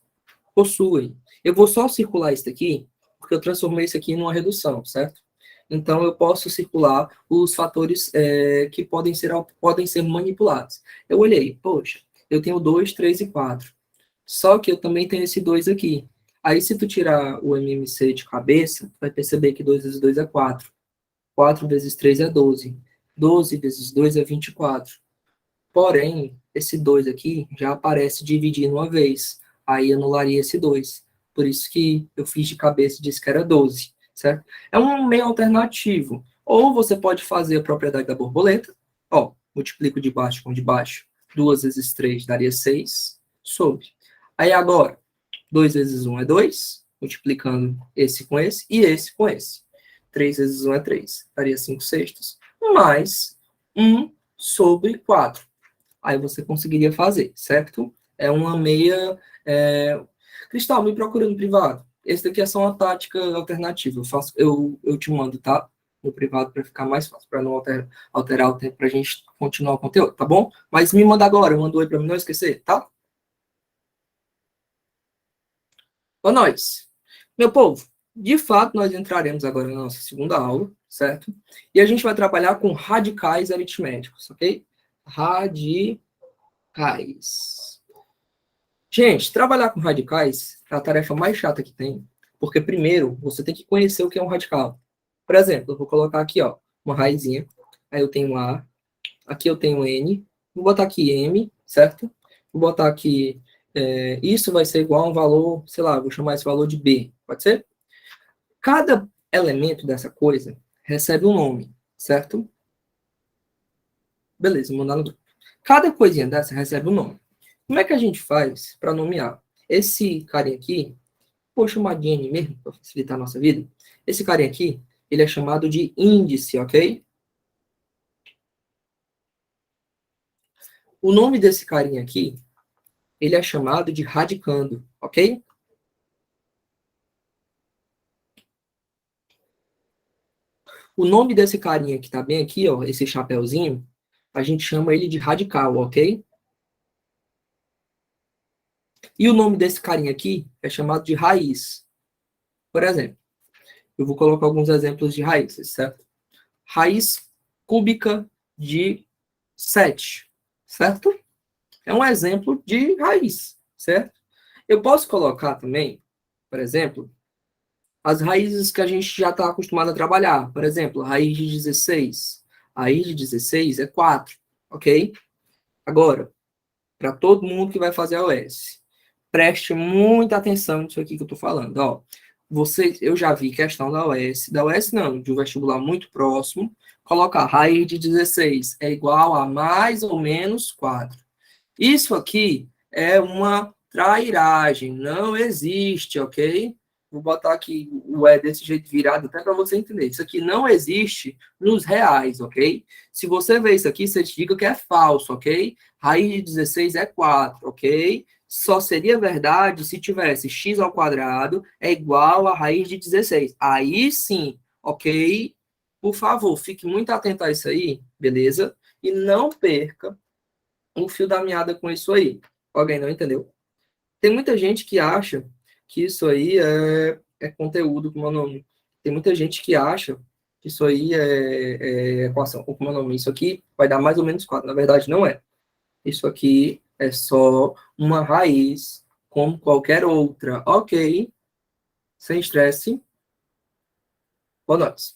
A: possuem? Eu vou só circular isso aqui, porque eu transformei isso aqui numa redução, certo? Então, eu posso circular os fatores que podem ser manipulados. Eu olhei, poxa, eu tenho 2, 3 e 4. Só que eu também tenho esse 2 aqui. Aí, se tu tirar o MMC de cabeça, vai perceber que 2 vezes 2 é 4. 4 vezes 3 é 12. 12 vezes 2 é 24. Porém, esse 2 aqui já aparece dividindo uma vez. Aí anularia esse 2. Por isso que eu fiz de cabeça e disse que era 12, certo? É um meio alternativo. Ou você pode fazer a propriedade da borboleta. Ó, multiplico de baixo com de baixo. 2 vezes 3 daria 6. Sobre. Aí agora, 2 vezes 1 é 2. Multiplicando esse com esse e esse com esse. 3 vezes 1 é 3. Daria 5 sextos. Mais 1 sobre 4. Aí você conseguiria fazer, certo? É uma meia... Cristal, me procura no privado. Esse daqui é só uma tática alternativa. Eu te mando, tá? No privado para ficar mais fácil, para não alterar o tempo para a gente continuar o conteúdo, tá bom? Mas me manda agora, manda um oi para mim não esquecer, tá? Ô, nós. Meu povo, de fato, nós entraremos agora na nossa segunda aula, certo? E a gente vai trabalhar com radicais aritméticos, ok? Radicais. Gente, trabalhar com radicais é a tarefa mais chata que tem, porque primeiro você tem que conhecer o que é um radical. Por exemplo, eu vou colocar aqui, ó, uma raizinha, aí eu tenho A, aqui eu tenho N, vou botar aqui M, certo? Vou botar aqui, isso vai ser igual a um valor, sei lá, vou chamar esse valor de B, pode ser? Cada elemento dessa coisa recebe um nome, certo? Beleza, vou mandar no grupo. Cada coisinha dessa recebe um nome. Como é que a gente faz para nomear? Esse carinha aqui, vou chamar de N mesmo, para facilitar a nossa vida. Esse carinha aqui, ele é chamado de índice, ok? O nome desse carinha aqui, ele é chamado de radicando, ok? O nome desse carinha que tá bem aqui, ó, esse chapeuzinho, a gente chama ele de radical, ok? E o nome desse carinha aqui é chamado de raiz. Por exemplo, eu vou colocar alguns exemplos de raízes, certo? Raiz cúbica de 7, certo? É um exemplo de raiz, certo? Eu posso colocar também, por exemplo, as raízes que a gente já está acostumado a trabalhar. Por exemplo, raiz de 16. A raiz de 16 é 4, ok? Agora, para todo mundo que vai fazer a OS, preste muita atenção nisso aqui que eu estou falando. Ó, eu já vi questão da OS não, de um vestibular muito próximo, colocar raiz de 16 é igual a mais ou menos 4. Isso aqui é uma trairagem, não existe, ok? Vou botar aqui o desse jeito virado até para você entender. Isso aqui não existe nos reais, ok? Se você vê isso aqui, você diga que é falso, ok? Raiz de 16 é 4, ok? Só seria verdade se tivesse x ao quadrado é igual a raiz de 16. Aí sim, ok? Por favor, fique muito atento a isso aí, beleza? E não perca um fio da meada com isso aí. Alguém não entendeu? Tem muita gente que acha que isso aí é conteúdo, como é o nome. Tem muita gente que acha que isso aí é equação, ou como é o nome. Isso aqui vai dar mais ou menos 4. Na verdade, não é. Isso aqui é só uma raiz como qualquer outra. Ok, sem estresse. Boa noite.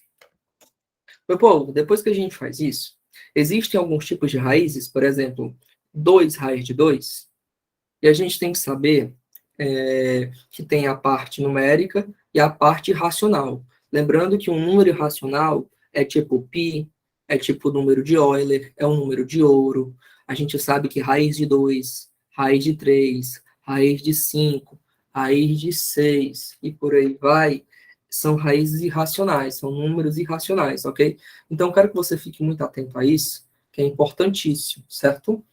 A: Meu povo, depois que a gente faz isso, existem alguns tipos de raízes, por exemplo, 2 raiz de 2, e a gente tem que saber que tem a parte numérica e a parte racional. Lembrando que um número irracional é tipo π, é tipo o número de Euler, é um número de ouro. A gente sabe que raiz de 2, raiz de 3, raiz de 5, raiz de 6 e por aí vai, são raízes irracionais, são números irracionais, ok? Então, quero que você fique muito atento a isso, que é importantíssimo, certo?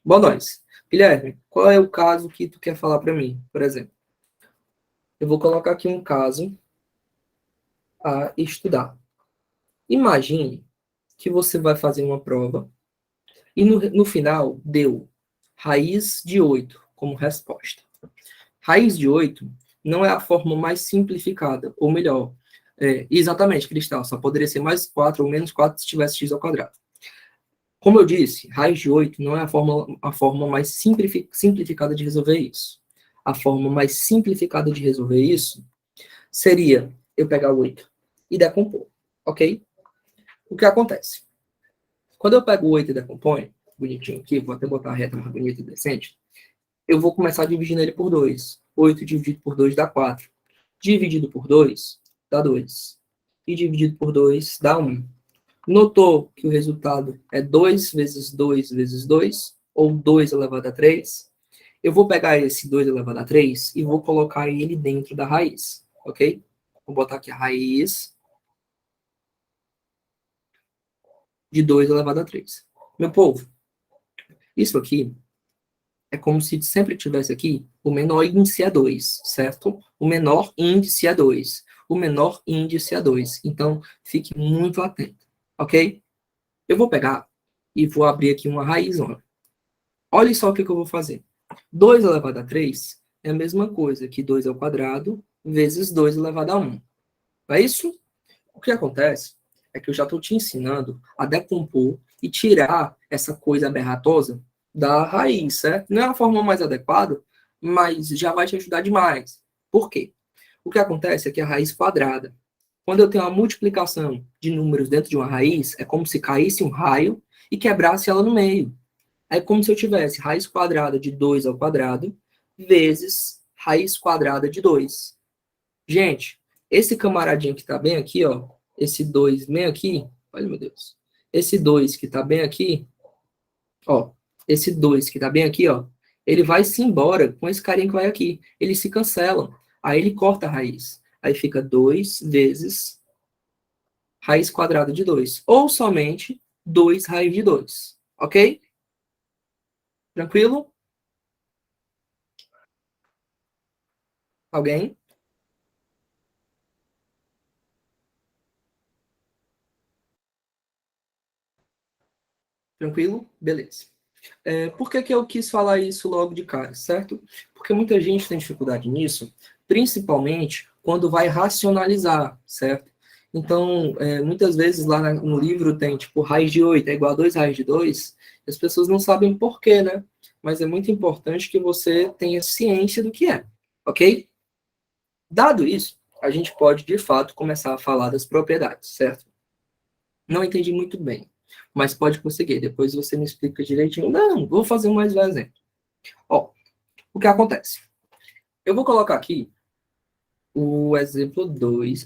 A: Boa noite. Guilherme, qual é o caso que tu quer falar para mim, por exemplo? Eu vou colocar aqui um caso a estudar. Imagine que você vai fazer uma prova e no final deu raiz de 8 como resposta. Raiz de 8 não é a forma mais simplificada, ou melhor, exatamente, Cristal, só poderia ser mais 4 ou menos 4 se tivesse x ao quadrado. Como eu disse, raiz de 8 não é a forma mais simplificada de resolver isso. A forma mais simplificada de resolver isso seria eu pegar o 8 e decompor, ok? O que acontece? Quando eu pego o 8 e decomponho, bonitinho aqui, vou até botar a reta mais bonita e decente, eu vou começar dividindo ele por 2. 8 dividido por 2 dá 4. Dividido por 2 dá 2. E dividido por 2 dá 1. Notou que o resultado é 2 vezes 2 vezes 2, ou 2 elevado a 3. Eu vou pegar esse 2 elevado a 3 e vou colocar ele dentro da raiz, ok? Vou botar aqui a raiz de 2 elevado a 3. Meu povo, isso aqui é como se sempre tivesse aqui o menor índice é 2, certo? O menor índice é 2. O menor índice é 2. Então, fique muito atento, ok? Eu vou pegar e vou abrir aqui uma raiz. Olha só o que eu vou fazer. 2 elevado a 3 é a mesma coisa que 2 ao quadrado vezes 2 elevado a 1. Não é isso? O que acontece é que eu já estou te ensinando a decompor e tirar essa coisa aberratosa da raiz, certo? Não é a forma mais adequada, mas já vai te ajudar demais. Por quê? O que acontece é que a raiz quadrada, quando eu tenho uma multiplicação de números dentro de uma raiz, é como se caísse um raio e quebrasse ela no meio. É como se eu tivesse raiz quadrada de 2 ao quadrado vezes raiz quadrada de 2. Gente, esse camaradinho que está bem aqui, ó, esse 2 bem aqui, olha meu Deus, esse 2 que está bem aqui, ó, esse 2 que está bem aqui, ó, ele vai se embora com esse carinha que vai aqui, eles se cancelam, aí ele corta a raiz, aí fica 2 vezes raiz quadrada de 2, ou somente 2 raiz de 2, ok? Tranquilo? Alguém? Tranquilo? Beleza. Por que que eu quis falar isso logo de cara, certo? Porque muita gente tem dificuldade nisso, principalmente quando vai racionalizar, certo? Então, muitas vezes lá no livro tem, tipo, raiz de 8 é igual a 2 raiz de 2, e as pessoas não sabem por quê, né? Mas é muito importante que você tenha ciência do que é, ok? Dado isso, a gente pode, de fato, começar a falar das propriedades, certo? Não entendi muito bem, mas pode conseguir. Depois você me explica direitinho. Não, vou fazer mais um exemplo. Ó, o que acontece? Eu vou colocar aqui o exemplo 2,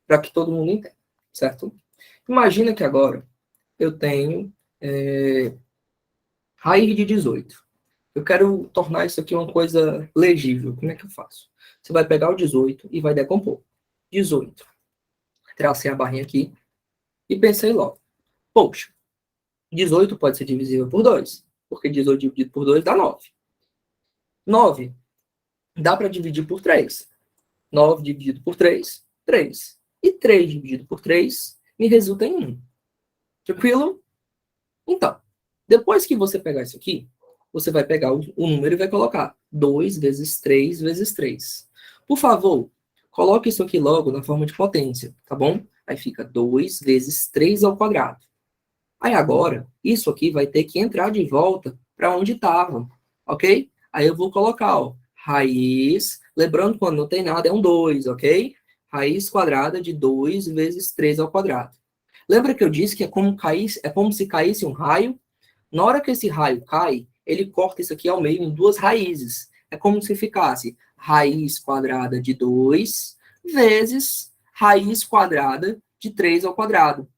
A: para que todo mundo entenda, certo? Imagina que agora eu tenho raiz de 18. Eu quero tornar isso aqui uma coisa legível. Como é que eu faço? Você vai pegar o 18 e vai decompor. 18. Tracei a barrinha aqui e pensei logo. Poxa, 18 pode ser divisível por 2, porque 18 dividido por 2 dá 9. 9 dá para dividir por 3. 9 dividido por 3, 3. E 3 dividido por 3 me resulta em 1. Tranquilo? Então, depois que você pegar isso aqui, você vai pegar o número e vai colocar 2 vezes 3 vezes 3. Por favor, coloque isso aqui logo na forma de potência, tá bom? Aí fica 2 vezes 3 ao quadrado. Aí agora, isso aqui vai ter que entrar de volta para onde estava, ok? Aí eu vou colocar, ó, raiz, lembrando quando não tem nada, é um 2, ok? Raiz quadrada de 2 vezes 3 ao quadrado. Lembra que eu disse que é como se caísse um raio? Na hora que esse raio cai, ele corta isso aqui ao meio em duas raízes. É como se ficasse raiz quadrada de 2 vezes raiz quadrada de 3 ao quadrado.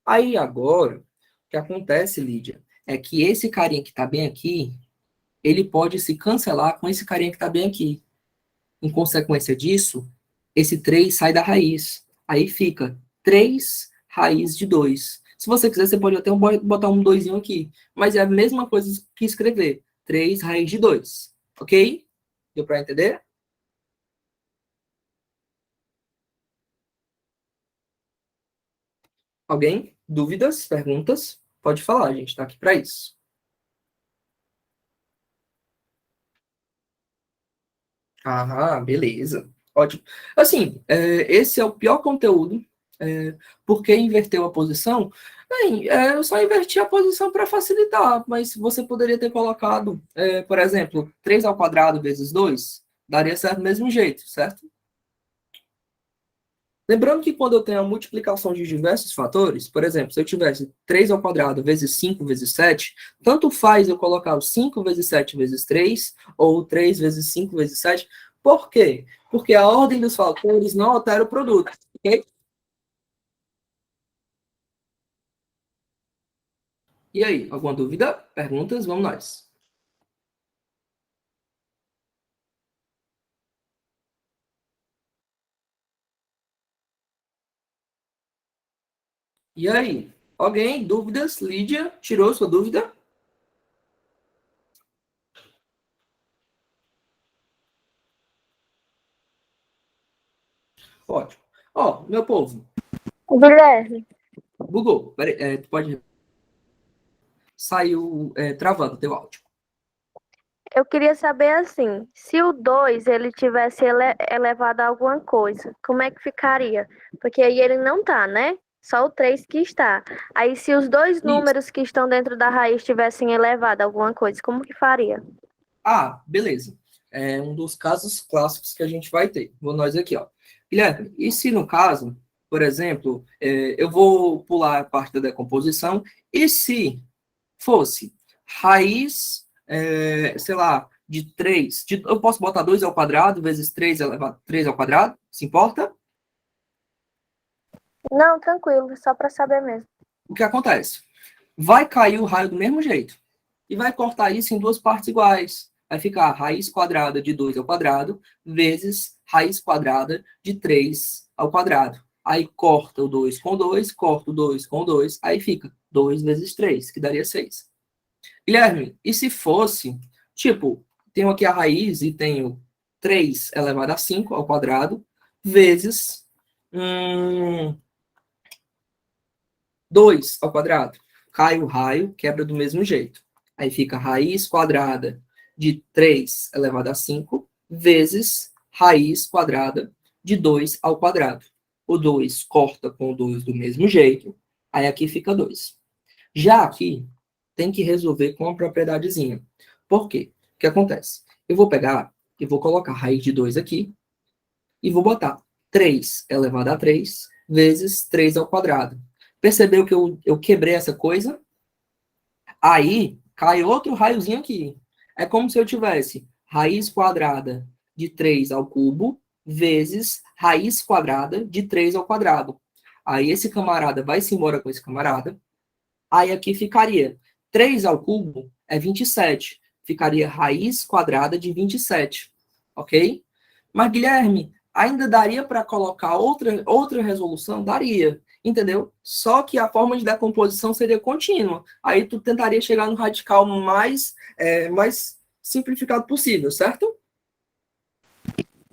A: Aí agora, o que acontece, Lídia, é que esse carinha que está bem aqui, ele pode se cancelar com esse carinha que está bem aqui. Em consequência disso, esse 3 sai da raiz. Aí fica 3 raiz de 2. Se você quiser, você pode até botar um 2 aqui. Mas é a mesma coisa que escrever 3 raiz de 2. Ok? Deu para entender? Alguém? Dúvidas? Perguntas? Pode falar, a gente está aqui para isso. Ah, beleza. Ótimo. Assim, esse é o pior conteúdo. Porque inverteu a posição? Bem, eu só inverti a posição para facilitar, mas você poderia ter colocado, por exemplo, 3 ao quadrado vezes 2, daria certo do mesmo jeito, certo? Lembrando que quando eu tenho a multiplicação de diversos fatores, por exemplo, se eu tivesse 3 ao quadrado vezes 5 vezes 7, tanto faz eu colocar o 5 vezes 7 vezes 3, ou 3 vezes 5 vezes 7. Por quê? Porque a ordem dos fatores não altera o produto, ok? E aí, alguma dúvida? Perguntas? Vamos nós. E aí, alguém? Dúvidas? Lídia, tirou sua dúvida? Ótimo. Ó, meu povo,
B: Guilherme,
A: bugou. Peraí, tu pode. Saiu travando teu áudio.
B: eu queria saber assim, se o 2 ele tivesse elevado a alguma coisa, como é que ficaria? Porque aí ele não tá, né? Só o 3 que está. Aí se os dois
A: Isso.
B: números que estão dentro da raiz tivessem elevado a alguma coisa, como que faria?
A: Ah, beleza. É um dos casos clássicos que a gente vai ter. Vou nós aqui, ó. Guilherme, e se no caso, por exemplo, eu vou pular a parte da decomposição, e se fosse raiz, sei lá, de 3, eu posso botar 2 ao quadrado vezes 3 elevado a 3 ao quadrado? Se importa?
B: Não, tranquilo, só para saber mesmo.
A: O que acontece? Vai cair o raio do mesmo jeito. E vai cortar isso em duas partes iguais. Vai ficar raiz quadrada de 2 ao quadrado vezes raiz quadrada de 3 ao quadrado. Aí corta o 2 com 2, corta o 2 com 2, aí fica 2 vezes 3, que daria 6. Guilherme, e se fosse, tipo, tenho aqui a raiz e tenho 3 elevado a 5 ao quadrado, vezes 2 ao quadrado. Cai o raio, quebra do mesmo jeito. Aí fica raiz quadrada de 3 elevado a 5 vezes raiz quadrada de 2 ao quadrado. O 2 corta com o 2 do mesmo jeito, aí aqui fica 2. Já aqui, tem que resolver com uma propriedadezinha. Por quê? O que acontece? Eu vou pegar e vou colocar raiz de 2 aqui e vou botar 3 elevado a 3 vezes 3 ao quadrado. Percebeu que eu quebrei essa coisa? Aí cai outro raiozinho aqui. É como se eu tivesse raiz quadrada de 3 ao cubo vezes raiz quadrada de 3 ao quadrado. Aí esse camarada vai se embora com esse camarada. Aí aqui ficaria 3 ao cubo é 27. Ficaria raiz quadrada de 27. Ok? Mas, Guilherme, ainda daria para colocar outra resolução? Daria, entendeu? Só que a forma de decomposição seria contínua. Aí tu tentaria chegar no radical mais simplificado possível, certo?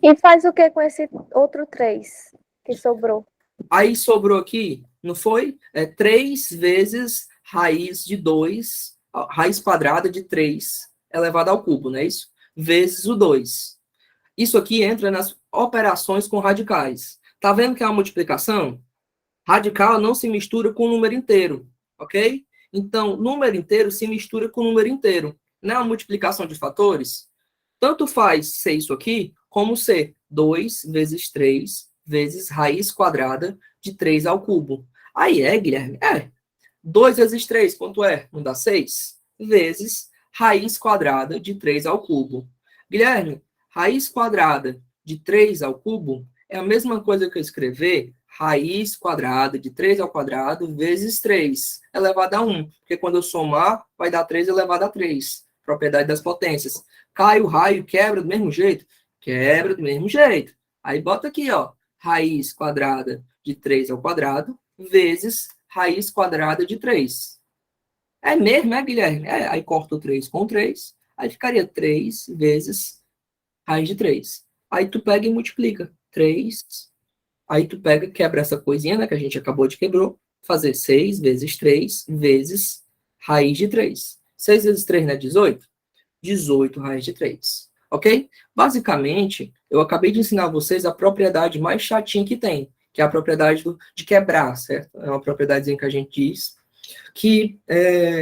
B: E faz o que com esse outro 3 que sobrou?
A: Aí sobrou aqui, não foi? 3 vezes raiz de 2, raiz quadrada de 3 elevado ao cubo, não é isso? Vezes o 2. Isso aqui entra nas operações com radicais. Tá vendo que é uma multiplicação? Radical não se mistura com número inteiro, ok? Então, número inteiro se mistura com número inteiro. não é uma multiplicação de fatores? Tanto faz ser isso aqui, como ser 2 vezes 3 vezes raiz quadrada de 3 ao cubo. Aí Guilherme? 2 vezes 3, quanto é? Não dá 6? Vezes raiz quadrada de 3 ao cubo. Guilherme, raiz quadrada de 3 ao cubo é a mesma coisa que eu escrever raiz quadrada de 3 ao quadrado vezes 3 elevado a 1. Porque quando eu somar, vai dar 3 elevado a 3. Propriedade das potências. Cai o raio, quebra do mesmo jeito? Quebra do mesmo jeito. Aí bota aqui, ó, raiz quadrada de 3 ao quadrado vezes raiz quadrada de 3. É mesmo, Guilherme? Aí corta o 3 com 3, aí ficaria 3 vezes raiz de 3. Aí tu pega e multiplica. 3, aí tu pega, quebra essa coisinha, né, que a gente acabou de quebrar, fazer 6 vezes 3 vezes raiz de 3. 6 vezes 3 não é 18? 18 raiz de 3. Ok? Basicamente, eu acabei de ensinar a vocês a propriedade mais chatinha que tem, que é a propriedade de quebrar, certo? É uma propriedade que a gente diz que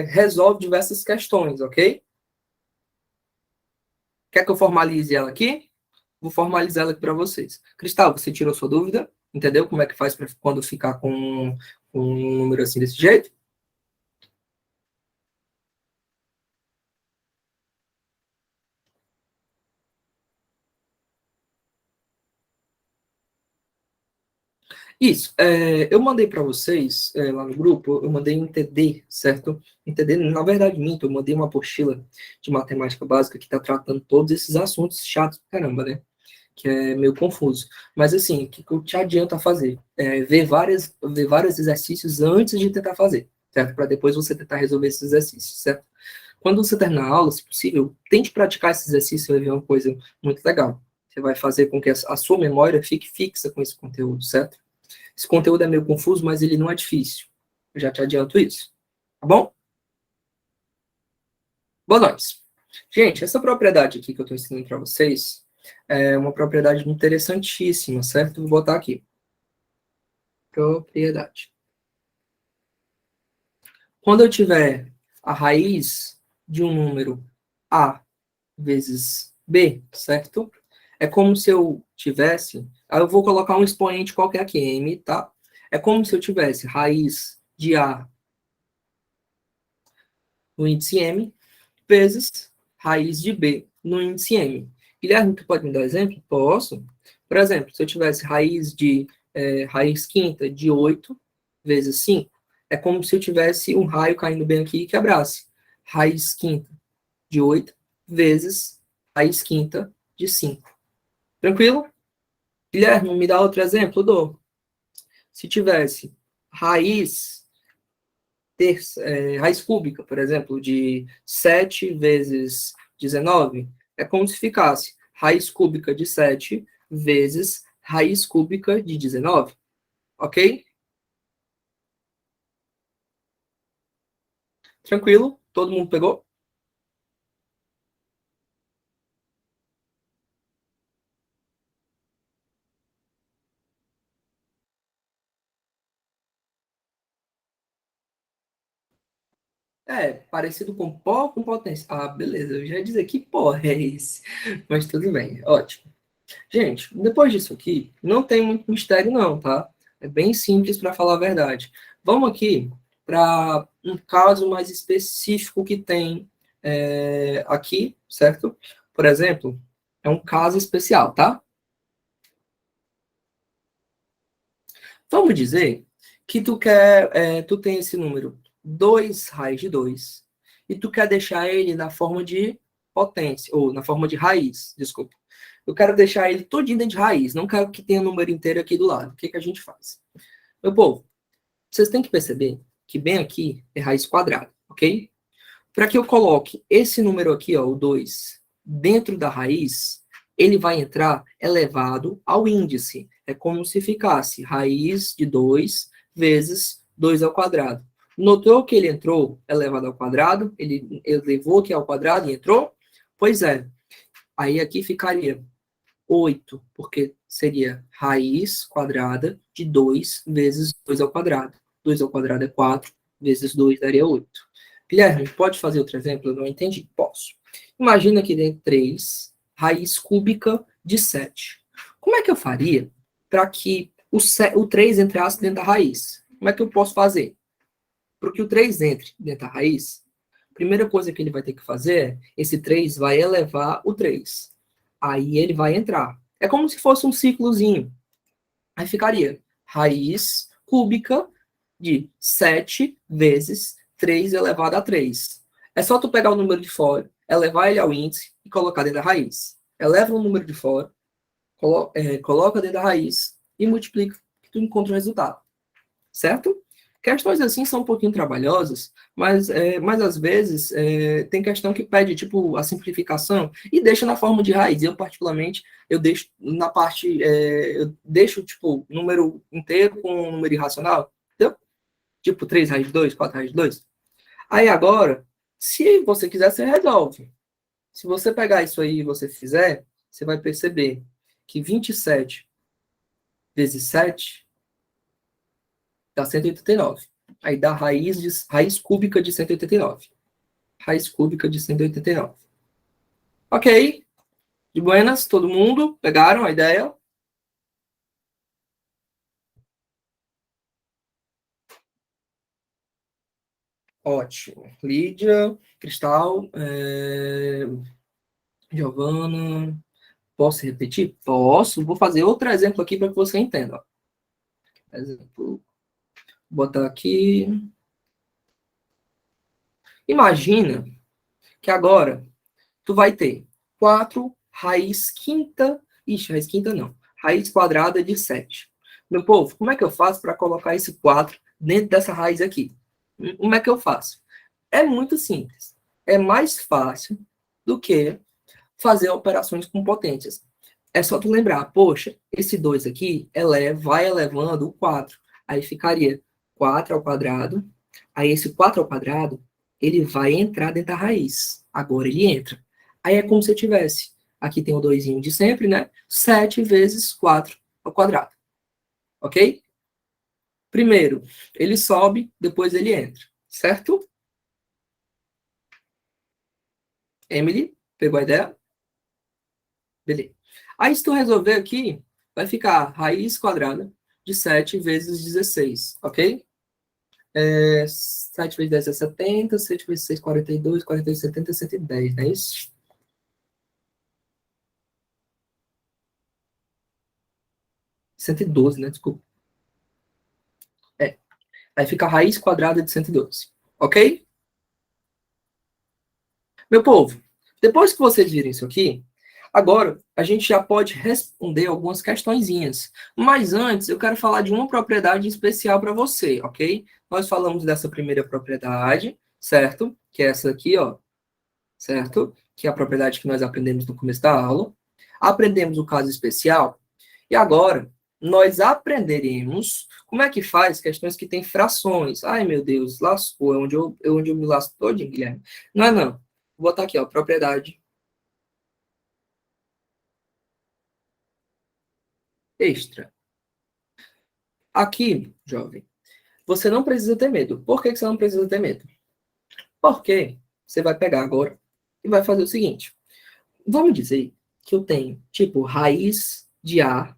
A: resolve diversas questões, ok? Quer que eu formalize ela aqui? Vou formalizar ela aqui para vocês. Cristal, você tirou sua dúvida? Entendeu como é que faz quando ficar com um número assim desse jeito? Isso. Eu mandei para vocês, lá no grupo, eu mandei um TD, certo? Um TD, na verdade, minto, eu mandei uma apostila de matemática básica que está tratando todos esses assuntos chatos, caramba, né? Que é meio confuso. Mas, assim, o que eu te adianto a fazer? Ver vários exercícios antes de tentar fazer, certo? Para depois você tentar resolver esses exercícios, certo? Quando você terminar a aula, se possível, tente praticar esse exercício, você vai ver uma coisa muito legal. Você vai fazer com que a sua memória fique fixa com esse conteúdo, certo? Esse conteúdo é meio confuso, mas ele não é difícil. Eu já te adianto isso. Tá bom? Boa noite. Gente, essa propriedade aqui que eu estou ensinando para vocês é uma propriedade interessantíssima, certo? Vou botar aqui. Propriedade. Quando eu tiver a raiz de um número A vezes B, certo? É como se eu tivesse... Aí eu vou colocar um expoente qualquer aqui, M, tá? É como se eu tivesse raiz de A no índice M vezes raiz de B no índice M. Guilherme, tu pode me dar exemplo? Posso. Por exemplo, se eu tivesse raiz quinta de 8 vezes 5, é como se eu tivesse um raio caindo bem aqui e quebrasse. Raiz quinta de 8 vezes raiz quinta de 5. Tranquilo? Guilherme, me dá outro exemplo? Dou. Se tivesse raiz raiz cúbica, por exemplo, de 7 vezes 19, é como se ficasse raiz cúbica de 7 vezes raiz cúbica de 19. Ok? Tranquilo? Todo mundo pegou? Parecido com pó com potência. Ah, beleza, eu já ia dizer que pó é esse. Mas tudo bem, ótimo. Gente, depois disso aqui, não tem muito mistério não, tá? É bem simples para falar a verdade. Vamos aqui para um caso mais específico que tem aqui, certo? Por exemplo, é um caso especial, tá? Vamos dizer que tu tem esse número 2 raiz de 2 e tu quer deixar ele na forma de potência, ou na forma de raiz, desculpa. Eu quero deixar ele todinho dentro de raiz, não quero que tenha o número inteiro aqui do lado. O que a gente faz? Meu povo, vocês têm que perceber que bem aqui é raiz quadrada, ok? Para que eu coloque esse número aqui, ó, o 2, dentro da raiz, ele vai entrar elevado ao índice. É como se ficasse raiz de 2 vezes 2 ao quadrado. Notou que ele entrou elevado ao quadrado? Ele elevou aqui ao quadrado e entrou? Pois é. Aí aqui ficaria 8, porque seria raiz quadrada de 2 vezes 2 ao quadrado. 2 ao quadrado é 4, vezes 2 daria 8. Guilherme, pode fazer outro exemplo? Eu não entendi. Posso. Imagina que tem 3 raiz cúbica de 7. Como é que eu faria para que o 3 entrasse dentro da raiz? Como é que eu posso fazer? Para que o 3 entre dentro da raiz, a primeira coisa que ele vai ter que fazer é, esse 3 vai elevar o 3. Aí ele vai entrar. É como se fosse um ciclozinho. Aí ficaria raiz cúbica de 7 vezes 3 elevado a 3. É só tu pegar o número de fora, elevar ele ao índice e colocar dentro da raiz. Eleva o número de fora, coloca dentro da raiz e multiplica, que tu encontra o resultado. Certo? Questões assim são um pouquinho trabalhosas, mas às vezes tem questão que pede, tipo, a simplificação e deixa na forma de raiz. Eu, particularmente, eu deixo na parte, eu deixo, tipo, número inteiro com um número irracional, entendeu? Tipo, 3 raiz de 2, 4 raiz de 2. Aí agora, se você quiser, você resolve. Se você pegar isso aí e você fizer, você vai perceber que 27 vezes 7 dá 189. Aí dá raiz cúbica de 189. Raiz cúbica de 189. Ok? De buenas, todo mundo? Pegaram a ideia? Ótimo. Lídia, Cristal, Giovana. Posso repetir? Posso. Vou fazer outro exemplo aqui para que você entenda. Exemplo. Vou botar aqui. Imagina que agora tu vai ter 4 raiz quinta. Ixi, raiz quinta não. Raiz quadrada de 7. Meu povo, como é que eu faço para colocar esse 4 dentro dessa raiz aqui? Como é que eu faço? É muito simples. É mais fácil do que fazer operações com potências. É só tu lembrar, poxa, esse 2 aqui vai elevando o 4. Aí ficaria 4 ao quadrado. Aí esse 4 ao quadrado, ele vai entrar dentro da raiz. Agora ele entra. Aí é como se eu tivesse, aqui tem o 2 de sempre, né? 7 vezes 4 ao quadrado. Ok? Primeiro, ele sobe, depois ele entra. Certo? Emily, pegou a ideia? Beleza. Aí, se tu resolver aqui, vai ficar raiz quadrada de 7 vezes 16, ok? 7 vezes 10 é 70, 7 vezes 6, 42, 42, 70, 110, não é isso? 112, né? Desculpa. Aí fica a raiz quadrada de 112, ok? Meu povo, depois que vocês virem isso aqui, agora a gente já pode responder algumas questõezinhas. Mas antes, eu quero falar de uma propriedade especial para você, ok? Nós falamos dessa primeira propriedade, certo? Que é essa aqui, ó, certo? Que é a propriedade que nós aprendemos no começo da aula. Aprendemos o caso especial. E agora, nós aprenderemos como é que faz questões que têm frações. Ai, meu Deus, lascou. É onde eu me lasco todinho, Guilherme. Não é não. Vou botar aqui, ó, propriedade extra. Aqui, jovem, você não precisa ter medo. Por que você não precisa ter medo? Porque você vai pegar agora e vai fazer o seguinte. Vamos dizer que eu tenho, tipo, raiz de A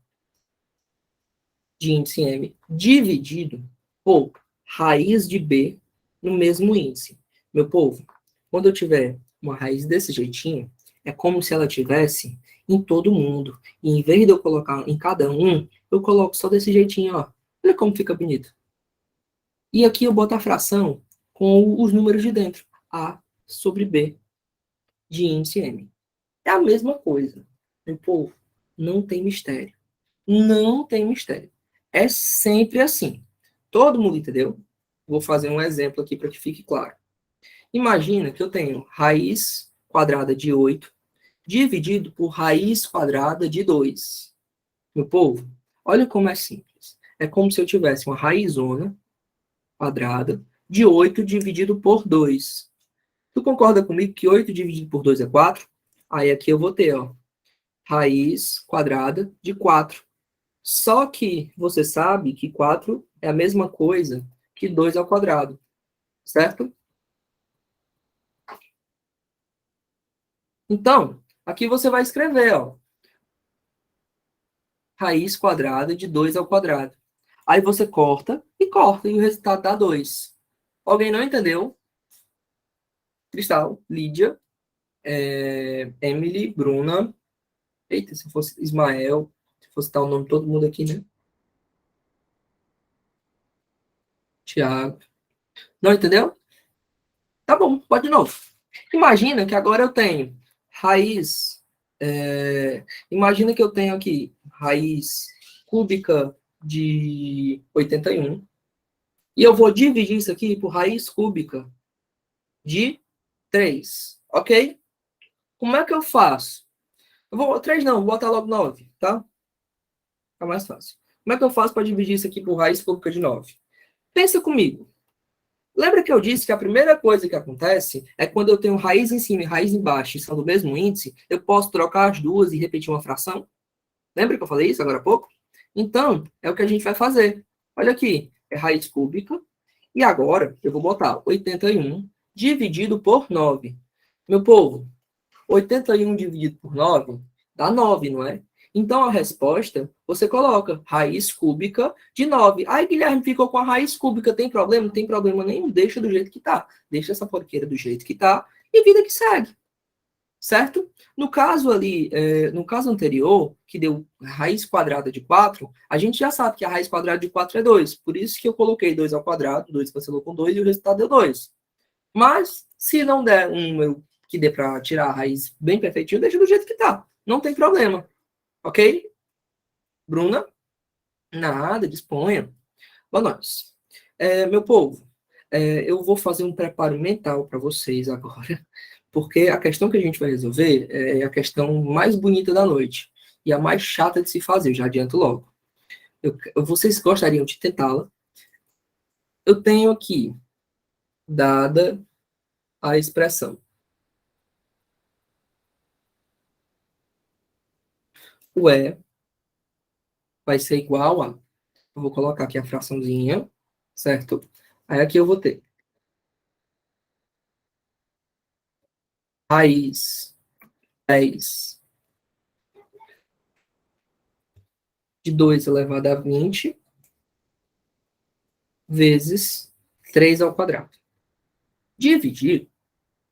A: de índice M dividido por raiz de B no mesmo índice. Meu povo, quando eu tiver uma raiz desse jeitinho, é como se ela tivesse em todo mundo. E em vez de eu colocar em cada um, eu coloco só desse jeitinho, ó. Olha como fica bonito. E aqui eu boto a fração com os números de dentro. A sobre B de índice M. É a mesma coisa. Meu povo, não tem mistério. Não tem mistério. É sempre assim. Todo mundo entendeu? Vou fazer um exemplo aqui para que fique claro. Imagina que eu tenho raiz quadrada de 8 dividido por raiz quadrada de 2. Meu povo, olha como é simples. É como se eu tivesse uma raizona quadrada de 8 dividido por 2. Tu concorda comigo que 8 dividido por 2 é 4? Aí aqui eu vou ter, ó, raiz quadrada de 4. Só que você sabe que 4 é a mesma coisa que 2 ao quadrado, certo? Então, aqui você vai escrever, ó, raiz quadrada de 2 ao quadrado. Aí você corta, e o resultado dá 2. Alguém não entendeu? Cristal, Lídia, Emily, Bruna. Eita, se fosse Ismael, se fosse tal o nome de todo mundo aqui, né? Tiago. Não entendeu? Tá bom, pode de novo. Imagina que agora eu tenho raiz. Imagina que eu tenho aqui raiz cúbica de 81. E eu vou dividir isso aqui por raiz cúbica de 3. Ok? Como é que eu faço? 3 não, vou botar logo 9, tá? Fica mais fácil. Como é que eu faço para dividir isso aqui por raiz cúbica de 9? Pensa comigo. Lembra que eu disse que a primeira coisa que acontece é quando eu tenho raiz em cima e raiz embaixo e são do mesmo índice, eu posso trocar as duas e repetir uma fração? Lembra que eu falei isso agora há pouco? Então, é o que a gente vai fazer. Olha aqui, é raiz cúbica. E agora, eu vou botar 81 dividido por 9. Meu povo, 81 dividido por 9 dá 9, não é? Então, a resposta, você coloca raiz cúbica de 9. Aí, Guilherme ficou com a raiz cúbica. Tem problema? Não tem problema nenhum. Deixa do jeito que tá. Deixa essa porqueira do jeito que tá e vida que segue. Certo? No caso ali, no caso anterior, que deu raiz quadrada de 4, a gente já sabe que a raiz quadrada de 4 é 2. Por isso que eu coloquei 2 ao quadrado, 2 cancelou com 2 e o resultado deu 2. Mas, se não der um número que dê para tirar a raiz bem perfeitinho, deixa do jeito que tá. Não tem problema. Ok? Bruna? Nada, disponha. Boa noite. Meu povo, eu vou fazer um preparo mental para vocês agora, porque a questão que a gente vai resolver é a questão mais bonita da noite e a mais chata de se fazer, eu já adianto logo. Vocês gostariam de tentá-la? Eu tenho aqui, dada a expressão. O E vai ser igual a. Eu vou colocar aqui a fraçãozinha, certo? Aí aqui eu vou ter raiz 10 de 2 elevado a 20 vezes 3 ao quadrado. Dividir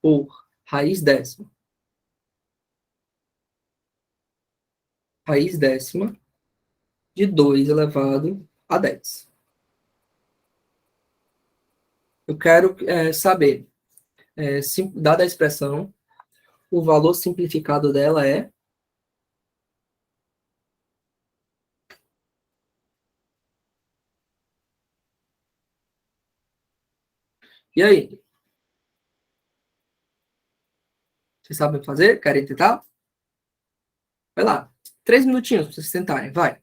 A: por raiz décima. Raiz décima de 2 elevado a 10. Eu quero saber, dada a expressão, o valor simplificado dela é. E aí? Vocês sabem fazer? Querem tentar? Vai lá. 3 minutinhos para vocês tentarem. Vai.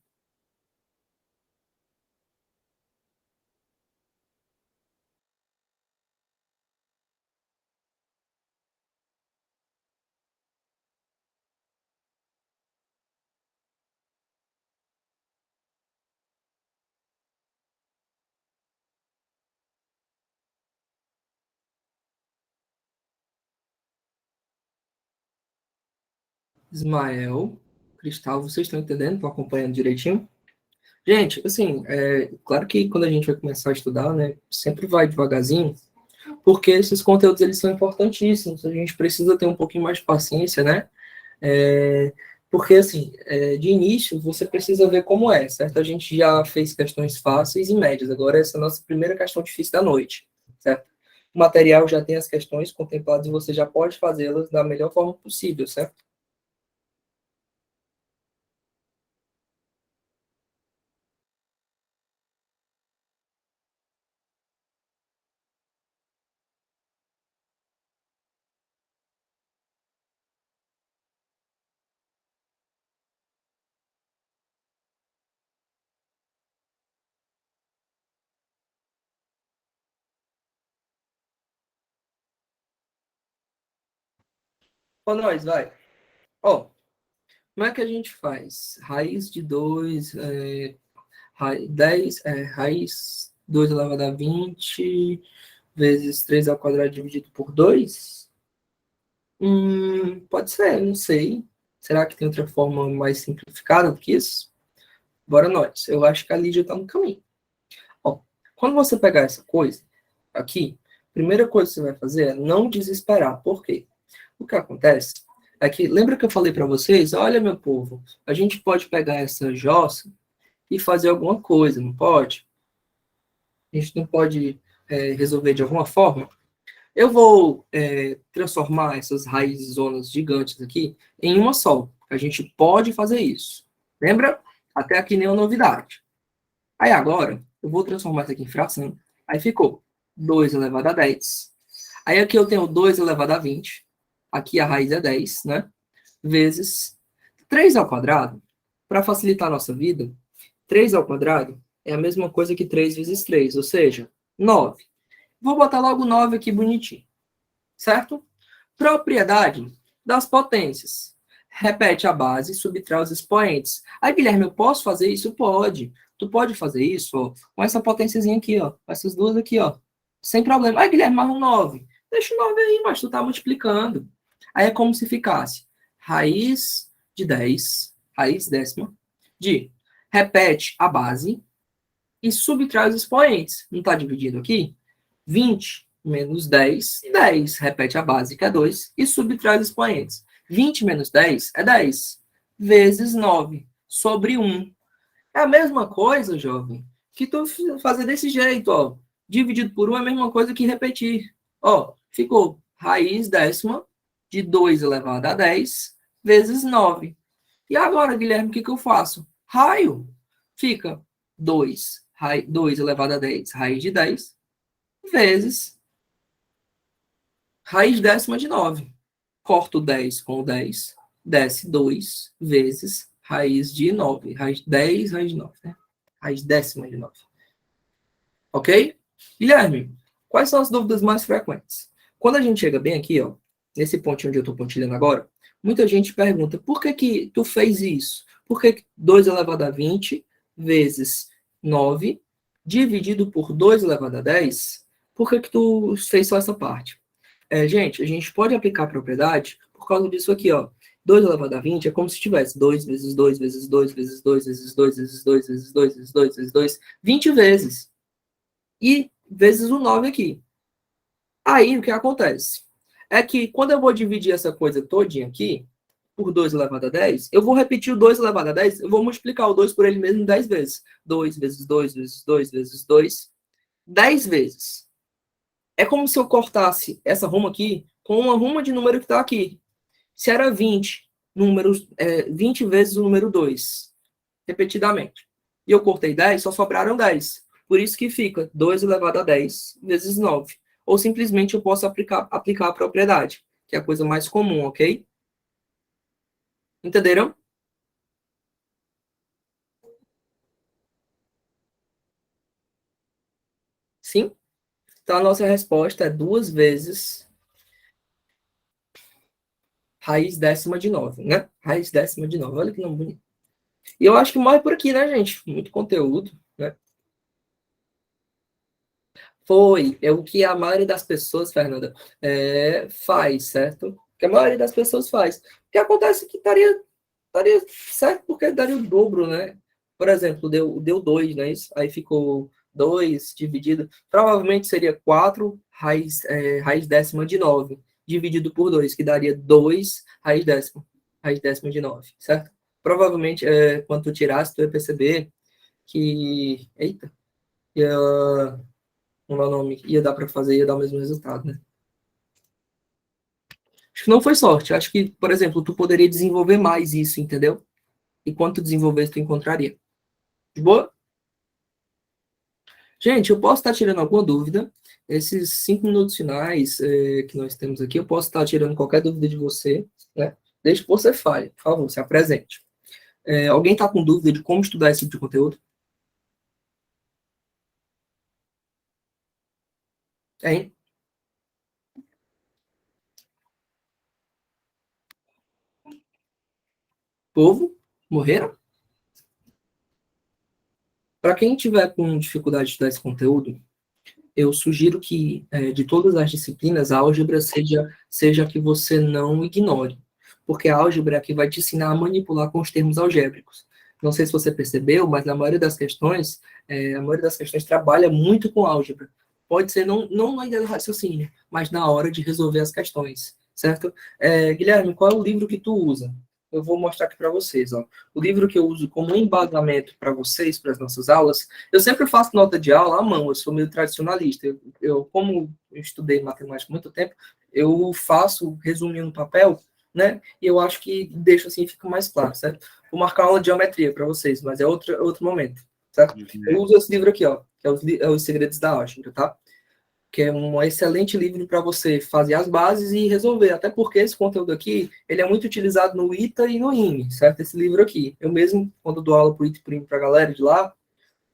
A: Ismael, Cristal, vocês estão entendendo? Estão acompanhando direitinho? Gente, assim, claro que quando a gente vai começar a estudar, né, sempre vai devagarzinho, porque esses conteúdos eles são importantíssimos. A gente precisa ter um pouquinho mais de paciência, né? É, porque, assim, de início, você precisa ver como é, certo? A gente já fez questões fáceis e médias, agora essa é a nossa primeira questão difícil da noite, certo? O material já tem as questões contempladas e você já pode fazê-las da melhor forma possível, certo? Ó, nós, vai. Ó, como é que a gente faz? Raiz de 2 10, raiz 2 elevado a 20 vezes 3 ao quadrado dividido por 2. Pode ser, não sei. Será que tem outra forma mais simplificada do que isso? Bora nós. Eu acho que a Lídia está no caminho. Ó, quando você pegar essa coisa aqui, a primeira coisa que você vai fazer é não desesperar. Por quê? O que acontece é que, lembra que eu falei para vocês? Olha, meu povo, a gente pode pegar essa jossa e fazer alguma coisa, não pode? A gente não pode resolver de alguma forma? Eu vou transformar essas raízes zonas gigantes aqui em uma só. A gente pode fazer isso. Lembra? Até aqui nenhuma novidade. Aí agora, eu vou transformar isso aqui em fração. Aí ficou 2 elevado a 10. Aí aqui eu tenho 2 elevado a 20. Aqui a raiz é 10, né? Vezes 3 ao quadrado. Para facilitar a nossa vida, 3 ao quadrado é a mesma coisa que 3 vezes 3, ou seja, 9. Vou botar logo 9 aqui bonitinho, certo? Propriedade das potências. Repete a base, subtrai os expoentes. Aí, Guilherme, eu posso fazer isso? Pode. Tu pode fazer isso ó, com essa potênciazinha aqui, ó. Com essas duas aqui, ó. Sem problema. Aí, Guilherme, mais um 9. Deixa o 9 aí, mas tu tá multiplicando. Aí é como se ficasse raiz de 10, raiz décima, de repete a base e subtrai os expoentes. Não está dividido aqui? 20 menos 10, 10. Repete a base, que é 2, e subtrai os expoentes. 20 menos 10 é 10, vezes 9, sobre 1. É a mesma coisa, jovem, que tu fazer desse jeito, ó. Dividido por 1 é a mesma coisa que repetir. Ó, ficou raiz décima de 2 elevado a 10, vezes 9. E agora, Guilherme, o que eu faço? Raio. Fica 2 elevado a 10, raiz de 10, vezes raiz décima de 9. Corto 10 com 10, desce 2 vezes raiz de 9. Raiz 10, raiz de 9, né? Raiz décima de 9. Ok? Guilherme, quais são as dúvidas mais frequentes? Quando a gente chega bem aqui, ó, nesse ponto onde eu estou pontilhando agora, muita gente pergunta, por que que tu fez isso? Por que 2 elevado a 20 vezes 9 dividido por 2 elevado a 10? Por que que tu fez só essa parte? Gente, a gente pode aplicar a propriedade por causa disso aqui, ó. 2 elevado a 20 é como se tivesse 2 vezes 2 vezes 2 vezes 2 vezes 2 vezes 2 vezes 2 vezes 2 vezes 2, 20 vezes. E vezes o 9 aqui. Aí, o que acontece? É que quando eu vou dividir essa coisa todinha aqui, por 2 elevado a 10, eu vou repetir o 2 elevado a 10, eu vou multiplicar o 2 por ele mesmo 10 vezes. 2 vezes 2 vezes 2 vezes 2, 10 vezes. É como se eu cortasse essa ruma aqui com uma ruma de número que está aqui. Se era 20, 20 vezes o número 2, repetidamente. E eu cortei 10, só sobraram 10. Por isso que fica 2 elevado a 10 vezes 9. Ou simplesmente eu posso aplicar a propriedade, que é a coisa mais comum, ok? Entenderam? Sim? Então a nossa resposta é 2 vezes raiz décima de 9, né? Raiz décima de 9. Olha que nome bonito. E eu acho que morre por aqui, né, gente? Muito conteúdo, né? Foi, é o que a maioria das pessoas, Fernanda, faz, certo? O que a maioria das pessoas faz. O que acontece é que estaria certo porque daria o dobro, né? Por exemplo, deu 2, né? Aí ficou 2 dividido. Provavelmente seria 4 raiz décima de 9 dividido por 2, que daria 2 raiz décima de 9, certo? Provavelmente, quando tu tirasse, tu ia perceber que. Eita! Ia o meu nome ia dar para fazer, ia dar o mesmo resultado, né? Acho que não foi sorte. Acho que, por exemplo, tu poderia desenvolver mais isso, entendeu? E quanto desenvolvesse, tu encontraria. De boa? Gente, eu posso estar tirando alguma dúvida. Esses 5 minutos finais que nós temos aqui, eu posso estar tirando qualquer dúvida de você, né? Desde que você fale, por favor, se apresente. Alguém está com dúvida de como estudar esse tipo de conteúdo? Hein? Povo? Morreram? Para quem tiver com dificuldade de estudar esse conteúdo, eu sugiro que, de todas as disciplinas, a álgebra seja a que você não ignore, porque a álgebra é a que vai te ensinar a manipular com os termos algébricos. Não sei se você percebeu, mas na maioria das questões, a maioria das questões trabalha muito com álgebra. Pode ser não na ideia do raciocínio, mas na hora de resolver as questões, certo? Guilherme, qual é o livro que tu usa? Eu vou mostrar aqui para vocês, ó. O livro que eu uso como embasamento para vocês, para as nossas aulas, eu sempre faço nota de aula à mão, eu sou meio tradicionalista. Como eu estudei matemática há muito tempo, eu faço resumindo no papel, né? E eu acho que deixo assim, fica mais claro, certo? Vou marcar uma aula de geometria para vocês, mas é outro momento, certo? Eu uso esse livro aqui, ó, que é Os Segredos da Álgebra, tá? Que é um excelente livro para você fazer as bases e resolver, até porque esse conteúdo aqui, ele é muito utilizado no ITA e no INE, certo? Esse livro aqui. Eu mesmo, quando dou aula para o ITA e para a galera de lá,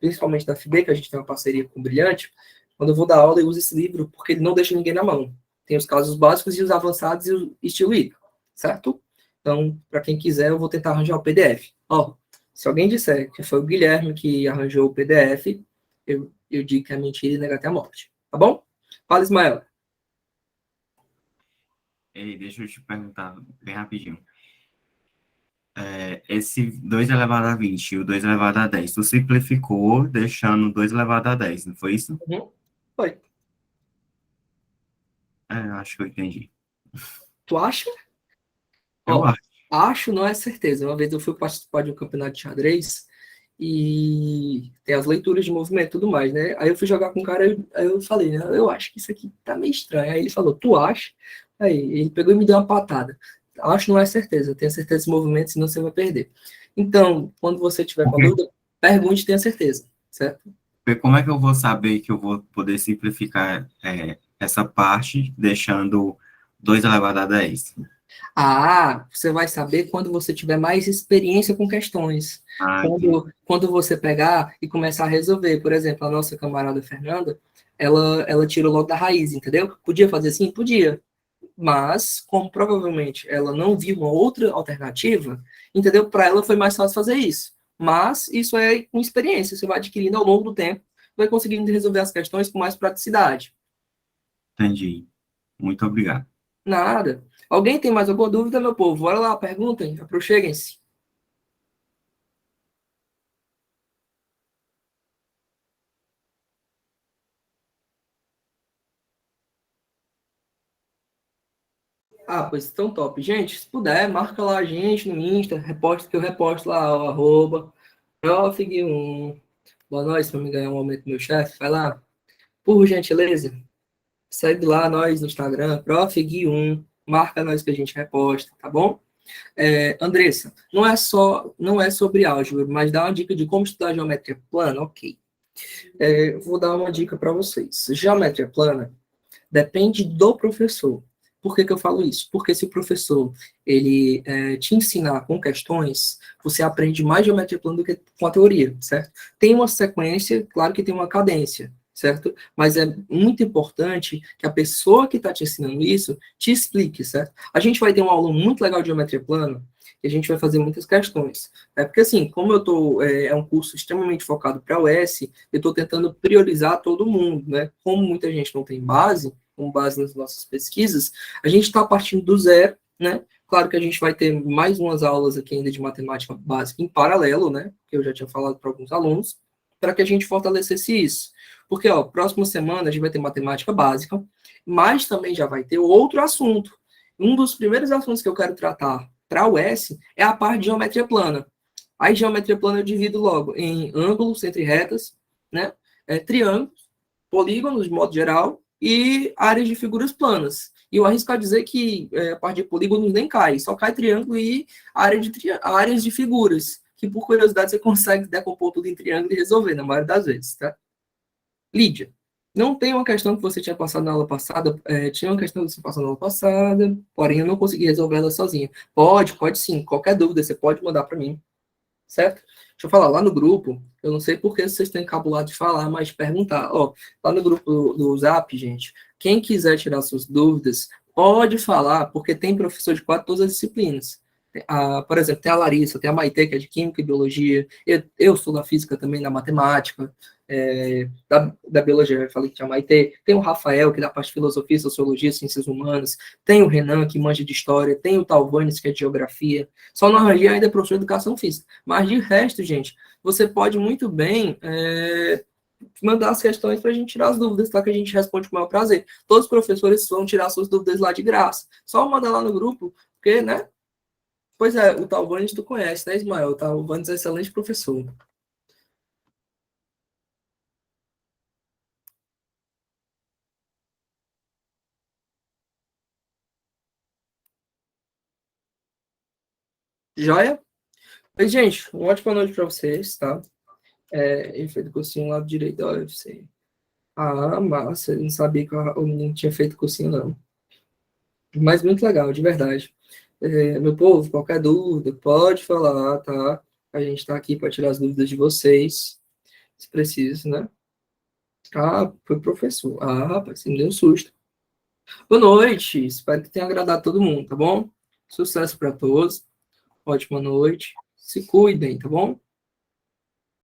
A: principalmente da FIB, que a gente tem uma parceria com o Brilhante, quando eu vou dar aula, eu uso esse livro porque ele não deixa ninguém na mão. Tem os casos básicos e os avançados e o estilo ITA, certo? Então, para quem quiser, eu vou tentar arranjar o PDF. Ó, se alguém disser que foi o Guilherme que arranjou o PDF, eu digo que é mentira e nega até a morte. Tá bom? Fala, Ismael.
C: Ei, deixa eu te perguntar bem rapidinho. Esse 2 elevado a 20 e o 2 elevado a 10, tu simplificou deixando 2 elevado a 10, não foi isso?
A: Foi.
C: Acho que eu entendi.
A: Tu acha?
C: Eu acho.
A: Acho, não é certeza. Uma vez eu fui participar de um campeonato de xadrez e tem as leituras de movimento e tudo mais, né? Aí eu fui jogar com um cara, aí eu falei, né? Eu acho que isso aqui tá meio estranho. Aí ele falou, tu acha? Aí ele pegou e me deu uma patada. Acho, não é certeza. Tenha certeza desse movimento, senão você vai perder. Então, quando você tiver com dúvida, pergunte e tenha certeza, certo?
C: Como é que eu vou saber que eu vou poder simplificar essa parte deixando 2 elevado a 10?
A: Você vai saber quando você tiver mais experiência com questões. Quando você pegar e começar a resolver. Por exemplo, a nossa camarada Fernanda, ela tirou logo da raiz, entendeu? Podia fazer assim? Podia. Mas, como provavelmente ela não viu uma outra alternativa, entendeu? Para ela foi mais fácil fazer isso. Mas isso é com experiência, você vai adquirindo ao longo do tempo, vai conseguindo resolver as questões com mais praticidade.
C: Entendi. Muito obrigado.
A: Nada. Alguém tem mais alguma dúvida, meu povo? Bora lá, perguntem, aproxeguem-se. Pois então top. Gente, se puder, marca lá a gente no Insta, reposta que eu reposto lá, o arroba, profig1. Boa noite, para me ganhar um aumento do meu chefe. Vai lá, por gentileza. Segue lá nós no Instagram, profig1. Marca nós que a gente reposta, tá bom? Andressa, não é sobre álgebra, mas dá uma dica de como estudar geometria plana, ok. Vou dar uma dica para vocês. Geometria plana depende do professor. Por que eu falo isso? Porque se o professor ele te ensinar com questões, você aprende mais geometria plana do que com a teoria, certo? Tem uma sequência, claro que tem uma cadência, certo? Mas é muito importante que a pessoa que está te ensinando isso te explique, certo? A gente vai ter uma aula muito legal de geometria plana e a gente vai fazer muitas questões. Porque assim, como eu tô, é um curso extremamente focado para o US, eu estou tentando priorizar todo mundo, né? Como muita gente não tem base, com base nas nossas pesquisas, a gente está partindo do zero, né? Claro que a gente vai ter mais umas aulas aqui ainda de matemática básica em paralelo, né? Que eu já tinha falado para alguns alunos, para que a gente fortalecesse isso. Porque, próxima semana a gente vai ter matemática básica, mas também já vai ter outro assunto. Um dos primeiros assuntos que eu quero tratar para o S é a parte de geometria plana. Aí, geometria plana eu divido logo em ângulos entre retas, né? Triângulos, polígonos, de modo geral, e áreas de figuras planas. E eu arrisco a dizer que a parte de polígonos nem cai, só cai triângulo e áreas de figuras, que por curiosidade você consegue decompor tudo em triângulo e resolver, na maioria das vezes, tá? Lídia, não tem uma questão que você tinha passado na aula passada, tinha uma questão que você passou na aula passada, porém eu não consegui resolver ela sozinha. Pode sim, qualquer dúvida você pode mandar para mim, certo? Deixa eu falar, lá no grupo, eu não sei por que vocês têm encabulado de falar, mas perguntar. Lá no grupo do Zap, gente, quem quiser tirar suas dúvidas, pode falar, porque tem professor de quase todas as disciplinas. Por exemplo, tem a Larissa, tem a Maitê, que é de Química e Biologia, eu sou da Física também, da Matemática, da Biologia, eu falei que tinha a Maitê, tem o Rafael, que é da parte de Filosofia, Sociologia, Ciências Humanas, tem o Renan, que manja de História, tem o Talvanes, que é de Geografia, só não arranjei ainda professor de Educação Física, mas de resto, gente, você pode muito bem mandar as questões para a gente tirar as dúvidas, tá? Que a gente responde com o maior prazer. Todos os professores vão tirar suas dúvidas lá de graça. Só mandar lá no grupo, porque, né? Pois é, o Talvanes tu conhece, né, Ismael? O Talvanes é excelente professor. Joia? Pois, gente, uma ótima noite para vocês, tá? Ele fez cursinho lá do direito da UFC. Ah, massa, eu não sabia que o menino tinha feito cursinho, não. Mas muito legal, de verdade. Meu povo, qualquer dúvida, pode falar, tá? A gente está aqui para tirar as dúvidas de vocês, se preciso, né? Ah, foi professor. Ah, rapaz, você me deu um susto. Boa noite, espero que tenha agradado todo mundo, tá bom? Sucesso para todos, ótima noite, se cuidem, tá bom?